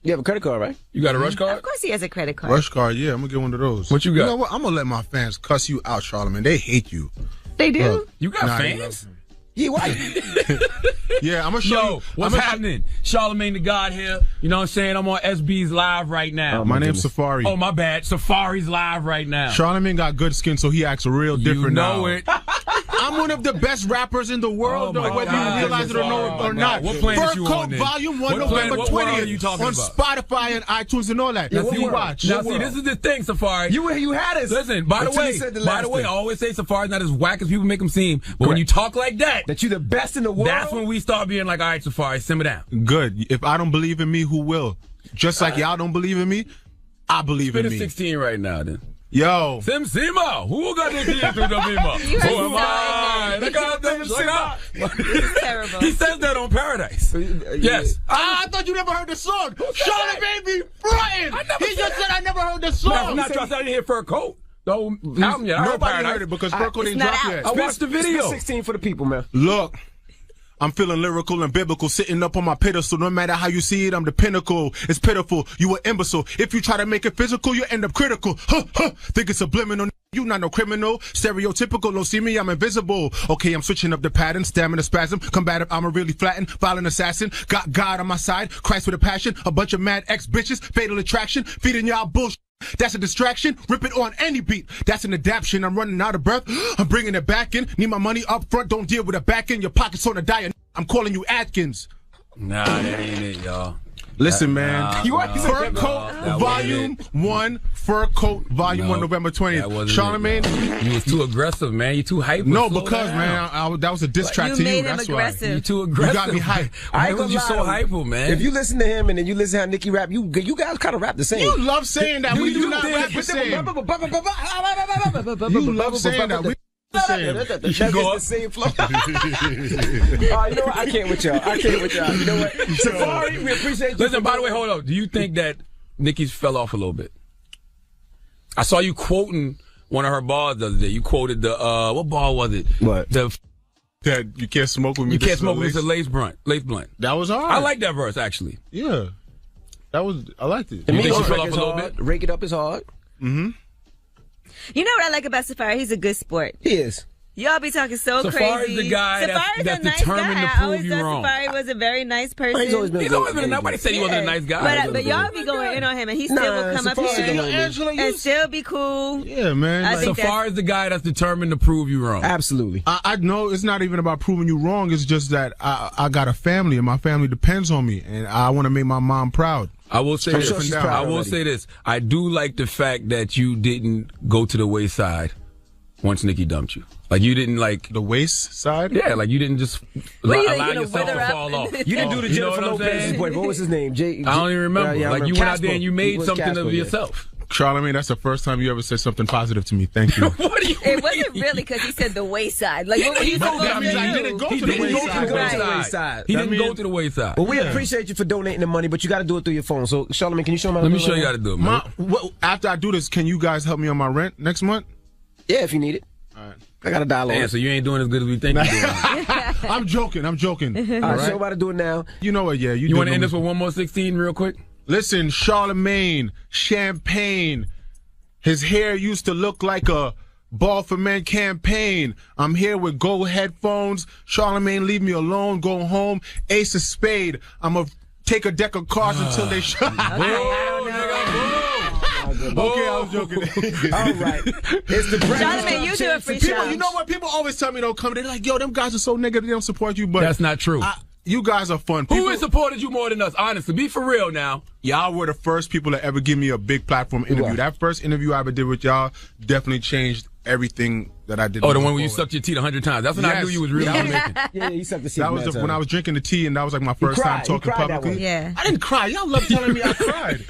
You have a credit card, right? You got a Rush card? Of course he has a credit card. Rush card, yeah. I'm going to get one of those. What you got? You know what? I'm going to let my fans cuss you out, Charlamagne. They hate you. They do? Look, you got fans? Yeah, why? Yeah, I'm going to show you. What's happening? Charlamagne the God here. You know what I'm saying? I'm on SB's live right now. My name's Safari. Oh, my bad. Safari's live right now. Charlamagne got good skin, so he acts real different now. You know it. I'm one of the best rappers in the world, though, whether you realize it or not. What planet Fur you Coat on then? Volume 1, What planet- November what world 20th are you talking on about? Spotify and iTunes and all that. Now, That's see, what you watch. Now, see, this is the thing, Safari. You had us. Listen, by the Until you way, said the last I thing. always say Safari's not as whack as people make him seem. But when you talk like that, you're the best in the world. That's when we start being like, all right, Safari, simmer down. Good. If I don't believe in me, who will? Just like y'all don't believe in me, I believe in Spit me. a 16 right now, then. Yo. Sim Sima. Who got the key to the Bima? Who am I? I got them Sima. This is terrible. He says that on Paradise. Yes. I thought you never heard the song. Charlamagne be frontin'. He just said I never heard the song. I'm not trying to say I didn't hear Fur Coat. No, album yet. I heard Nobody Paradise. heard it because Fur Coat ain't dropped yet. I watched the video. Spit 16 for the people, man. Look. I'm feeling lyrical and biblical, sitting up on my pedestal. No matter how you see it, I'm the pinnacle. It's pitiful. You an imbecile. If you try to make it physical, you end up critical. Think it's subliminal. You not no criminal. Stereotypical. Don't see me, I'm invisible. Okay, I'm switching up the pattern. Stamina spasm. Combative, I'm a really flattened. Violent assassin. Got God on my side. Christ with a passion. A bunch of mad ex-bitches. Fatal attraction. Feeding y'all bullshit. That's a distraction. Rip it on any beat. That's an adaptation. I'm running out of breath. I'm bringing it back in. Need my money up front. Don't deal with a back end. Your pockets on a diet. I'm calling you Atkins. Nah, that ain't it, y'all. Listen, man. Fur Nah, Coat that Volume 1. Fur Coat Volume 1, November 20th. Charlemagne. You was too aggressive, man. You too hyper. No, Slow because, down. man, that was a diss track to you. That's why. You too aggressive. You got me hype. I ain't Why gonna was you lie, so hyper, man? If you listen to him and then you listen to how Nicki rap, you guys kind of rap the same. You love saying that. We do not rap the same. You love saying that. We You go up. The same flow. You know what? I can't with y'all. You know what? Safari, we appreciate you. Listen, by the way, hold on. Do you think that Nicki's fell off a little bit? I saw you quoting one of her bars the other day. You quoted the what bar was it? What? That you can't smoke with me. You can't smoke with me. It's a lace blunt. That was hard. I like that verse actually. Yeah, I liked it. You think she fell off a little bit? Rake It Up is hard. Mm-hmm. You know what I like about Safari? He's a good sport. He is. Y'all be talking so Safari's crazy. the guy Safari's that's a nice determined guy. to I prove always you thought wrong. Safari was a very nice person. He's always been Nobody said he wasn't a nice guy. But y'all be going in on him, and he still will come up here and still be cool. Yeah, man. I think Safari's the guy that's determined to prove you wrong. Absolutely. I know it's not even about proving you wrong. It's just that I got a family, and my family depends on me, and I want to make my mom proud. I will say this. I will say this. I do like the fact that you didn't go to the wayside once Nicki dumped you. Like you didn't like the waist side. Yeah, like you didn't just allow yourself to fall off. You didn't do the Jennifer Lopez's boy. What was his name? I don't even remember. Yeah, like you went out there and you made something of yourself. Charlemagne, that's the first time you ever said something positive to me. Thank you. What do you It wasn't really because he said the wayside. Like, what were you supposed to do? He didn't go to the wayside. He didn't go to the wayside. Well, we appreciate you for donating the money, but you got to do it through your phone. So, Charlemagne, can you show me how to Let do me it? show you how to do it, man. After I do this, can you guys help me on my rent next month? Yeah, if you need it. All right. I got a $1 on Damn, it. so you ain't doing as good as we think you're doing. I'm joking. All right, show me how to do it now. You know what? Yeah, you want to end this with one more 16 real quick? Listen, Charlemagne, Champagne. His hair used to look like a Ball for Men campaign. I'm here with Go headphones. Charlemagne, leave me alone. Go home. Ace of Spade. I'm going to take a deck of cards until they shut. Okay, I was joking. All right. It's the Charlemagne, you do it for people. You know what? People always tell me don't come. They're like, yo, them guys are so negative. They don't support you. But that's not true. You guys are fun. Who has supported you more than us? Honestly, be for real now. Y'all were the first people to ever give me a big platform interview. That first interview I ever did with y'all definitely changed everything that I did. Oh, the one where you sucked your teeth 100 times. That's when I knew you was really making. Yeah, you sucked the teeth. That was when I was drinking the tea, and that was like my first time talking publicly. Yeah. I didn't cry. Y'all love telling me I cried.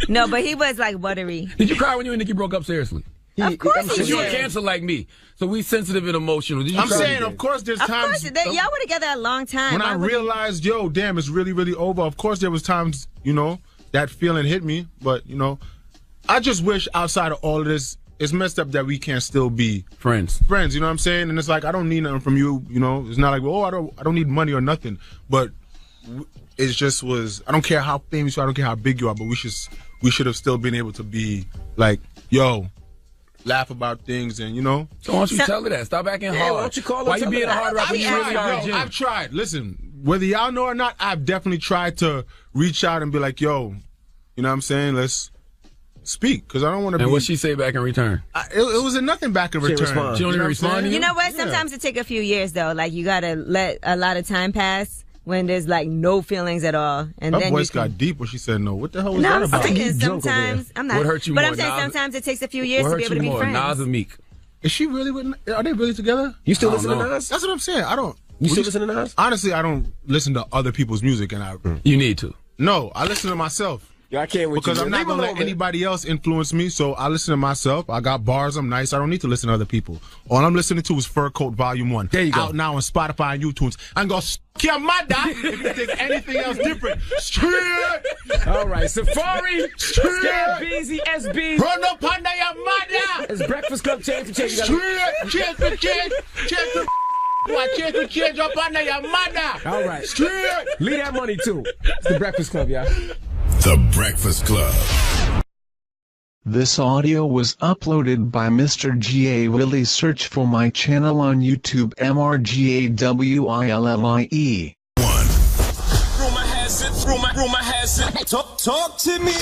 No, but he was like buttery. Did you cry when you and Nicki broke up? Seriously. Of course he you were did. cancer like me, so we sensitive and emotional. Did you I'm cry? saying, of course, there's Of times. course, y'all were together a long time. When Why I would realized, yo, damn, it's really, really over. Of course, there was times, that feeling hit me. But, I just wish outside of all of this, it's messed up that we can't still be friends. Friends, you know what I'm saying? And it's like, I don't need nothing from you, It's not like, I don't need money or nothing. But it just was, I don't care how famous you are, I don't care how big you are, but we should have still been able to be like, yo, laugh about things and, So why don't you tell her that? Stop acting hard. Why don't you call her? Why you being a hard rapper? You really are, Jim. I've tried. Listen, whether y'all know or not, I've definitely tried to reach out and be like, yo, you know what I'm saying? Let's speak, because I don't want to be... And what'd she say back in return? It was a nothing back in return. She don't even respond to you? You know what? Sometimes it take a few years, though. Like, you got to let a lot of time pass when there's, like, no feelings at all. And Her then voice got deep when she said no. What the hell was No, that I'm about? saying sometimes... I'm not... What hurt you but more, I'm saying Nas? sometimes it takes a few years What to be hurt able to you be more, friends. Nas or Meek? Is she really with... Are they really together? You still I don't listen to know. Nas? That's what I'm saying. I don't... You still listen to Nas? Honestly, I don't listen to other people's music, and You need to. No, I listen to myself. Yeah, I can't with Because you. I'm not going to let anybody else influence me, so I listen to myself. I got bars, I'm nice. I don't need to listen to other people. All I'm listening to is Fur Coat Volume 1. There you go. Out now on Spotify and YouTube. I'm going to your mother if you think anything else different. Straight! All right, Safari, Scam, Beezy, SB. Run up under your mother! It's Breakfast Club, change for change. Straight! Change for change! Change for what? Change for change up under your mother! All right. Straight! Leave that money, too. It's the Breakfast Club, y'all. The Breakfast Club. This audio was uploaded by Mr. G.A. Willie. Search for my channel on YouTube, MRGAWILLIE. Rumor has it, talk to me.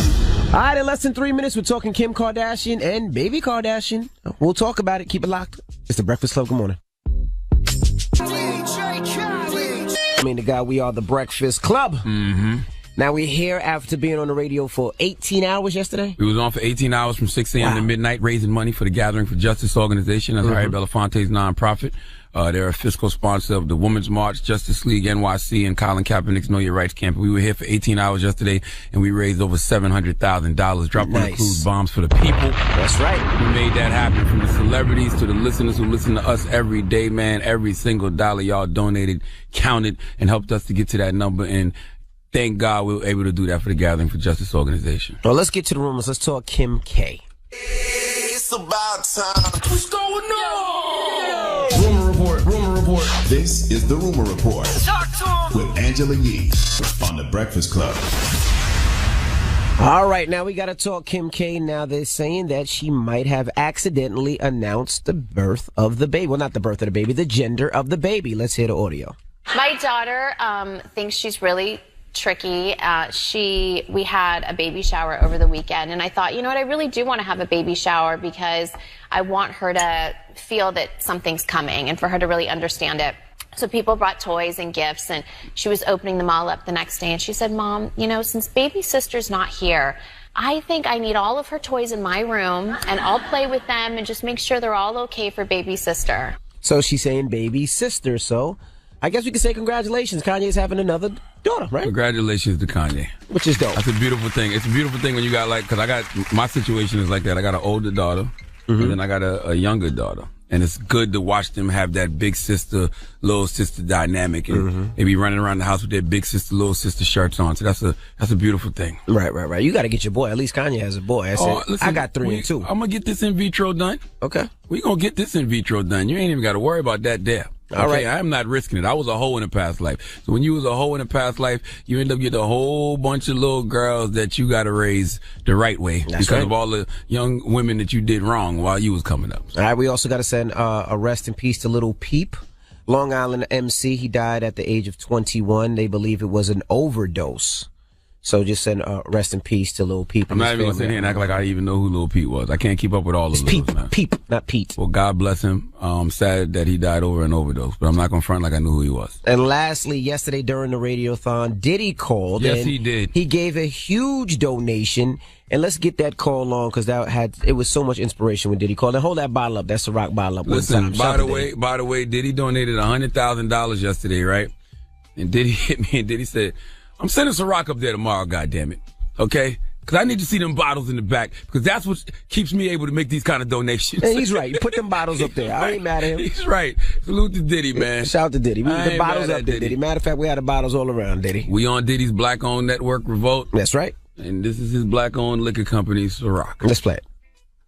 All right, in less than 3 minutes, we're talking Kim Kardashian and Baby Kardashian. We'll talk about it. Keep it locked. It's the Breakfast Club. Good morning. I mean, the guy, we are the Breakfast Club. Mm-hmm. Now, we're here after being on the radio for 18 hours yesterday. We was on for 18 hours from 6 a.m. to midnight, raising money for the Gathering for Justice organization. That's Harry Belafonte's nonprofit. They're a fiscal sponsor of the Women's March, Justice League NYC, and Colin Kaepernick's Know Your Rights camp. We were here for 18 hours yesterday, and we raised over $700,000. Drop on the cruise bombs for the people. That's right. We made that happen, from the celebrities to the listeners who listen to us every day, man. Every single dollar y'all donated counted and helped us to get to that number. And thank God we were able to do that for the Gathering for Justice organization. Well, let's get to the rumors. Let's talk Kim K. It's about time. What's going on? Rumor report. This is the Rumor Report. Talk to him. With Angela Yee on the Breakfast Club. All right, now we got to talk Kim K. Now they're saying that she might have accidentally announced the birth of the baby. Well, not the birth of the baby, the gender of the baby. Let's hear the audio. My daughter thinks she's really tricky. We had a baby shower over the weekend, and I thought, you know what, I really do want to have a baby shower because I want her to feel that something's coming and for her to really understand it. So people brought toys and gifts, and she was opening them all up the next day, and she said, Mom, you know, since baby sister's not here, I think I need all of her toys in my room, and I'll play with them and just make sure they're all okay for baby sister. So she's saying baby sister, so I guess we could say congratulations. Kanye's having another daughter, right? Congratulations to Kanye. Which is dope. That's a beautiful thing. It's a beautiful thing when you got, like, because I got, my situation is like that. I got an older daughter, and then I got a younger daughter. And it's good to watch them have that big sister, little sister dynamic, and they be running around the house with their big sister, little sister shirts on. So that's a beautiful thing. Right. You got to get your boy. At least Kanye has a boy. I got 3 and 2. I'm gonna get this in vitro done. Okay. We gonna get this in vitro done. You ain't even got to worry about that there. All right. I'm not risking it. I was a hoe in a past life. So when you was a hoe in a past life, you end up getting a whole bunch of little girls that you got to raise the right way because of all the young women that you did wrong while you was coming up. All right. We also got to send a rest in peace to Little Peep. Long Island MC. He died at the age of 21. They believe it was an overdose. So just send rest in peace to Lil Peep. I'm not even going to sit here and act like I even know who Lil Peep was. I can't keep up with all of those, man. Peep, not Pete. Well, God bless him. Sad that he died over an overdose, but I'm not going to front like I knew who he was. And lastly, yesterday during the Radiothon, Diddy called. Yes, and he did. He gave a huge donation. And let's get that call on because it was so much inspiration when Diddy called. And hold that bottle up. That's a rock bottle up. Listen, by the way, Diddy donated $100,000 yesterday, right? And Diddy hit me and Diddy said, I'm sending Ciroc up there tomorrow, goddammit. Okay? Because I need to see them bottles in the back because that's what keeps me able to make these kind of donations. And he's right. You put them bottles up there. I ain't mad at him. He's right. Salute to Diddy, man. Shout out to Diddy. We need the bottles up there, Diddy. Matter of fact, we had the bottles all around, Diddy. We on Diddy's Black-owned network, Revolt. That's right. And this is his Black-owned liquor company, Ciroc. Let's play it.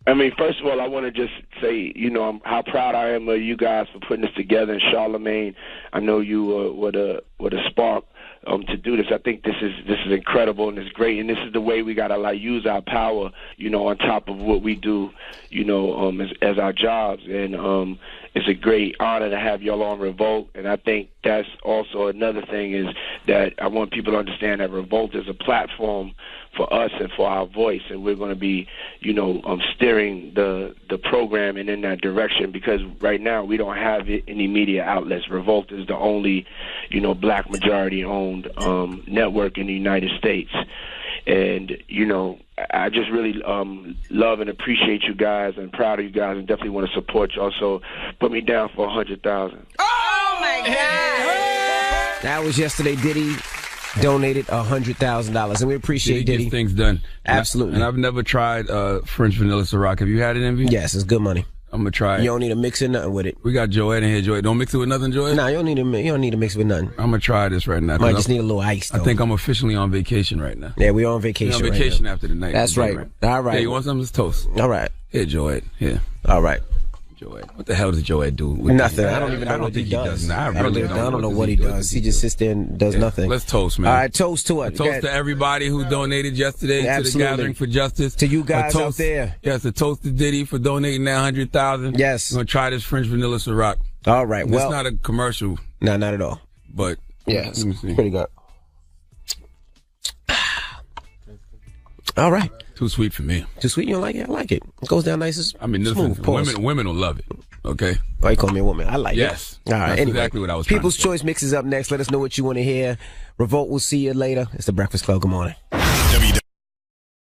I mean, first of all, I want to just say, you know, how proud I am of you guys for putting this together. And Charlamagne, I know you were the spark to do this. I think this is incredible and it's great. And this is the way we gotta use our power, you know, on top of what we do, you know, as our jobs. And it's a great honor to have y'all on Revolt. And I think that's also another thing is that I want people to understand that Revolt is a platform for us and for our voice, and we're going to be, you know, steering the program and in that direction because right now we don't have any media outlets. Revolt is the only, you know, black majority-owned network in the United States. And, you know, I just really love and appreciate you guys and proud of you guys and definitely want to support you. Also, put me down for $100,000. Oh, my God. That was yesterday. Diddy donated $100,000, and we appreciate Diddy. Gets things done. Absolutely. And I've never tried French Vanilla Ciroc. Have you had it, Envy? Yes, it's good money. I'm gonna try it. You don't need to mix it nothing with it. We got Joette in here. Joette, don't mix it with nothing, Joette? Nah, you don't need to mix it with nothing. I'm gonna try this right now. Might just need a little ice, though. I think I'm officially on vacation right now. Yeah, we're on vacation. We're on vacation after the night. That's right. All right. Hey, you want something? Let's toast. All right. Here, Joette. Here. All right. Joette. What the hell does Joette do? Nothing. I don't even know what he does. I don't know what he does. He just sits there and does nothing. Let's toast, man. All right, toast to us. Toast to everybody who donated yesterday to the Gathering for Justice. To you guys out there. Yes, a toast to Diddy for donating that $100,000. Yes. We're going to try this French Vanilla Ciroc. All right. It's not a commercial. No, not at all. But, yeah, it's pretty good. All right. Too sweet for me. Too sweet? You don't like it? I like it. It goes down nice and listen, smooth. women will love it. Okay. Why you call me a woman? I like it. Yes. All right. That's Anyway, exactly what I was People's trying to say. Choice Mix is up next. Let us know what you want to hear. Revolt will see you later. It's The Breakfast Club. Good morning.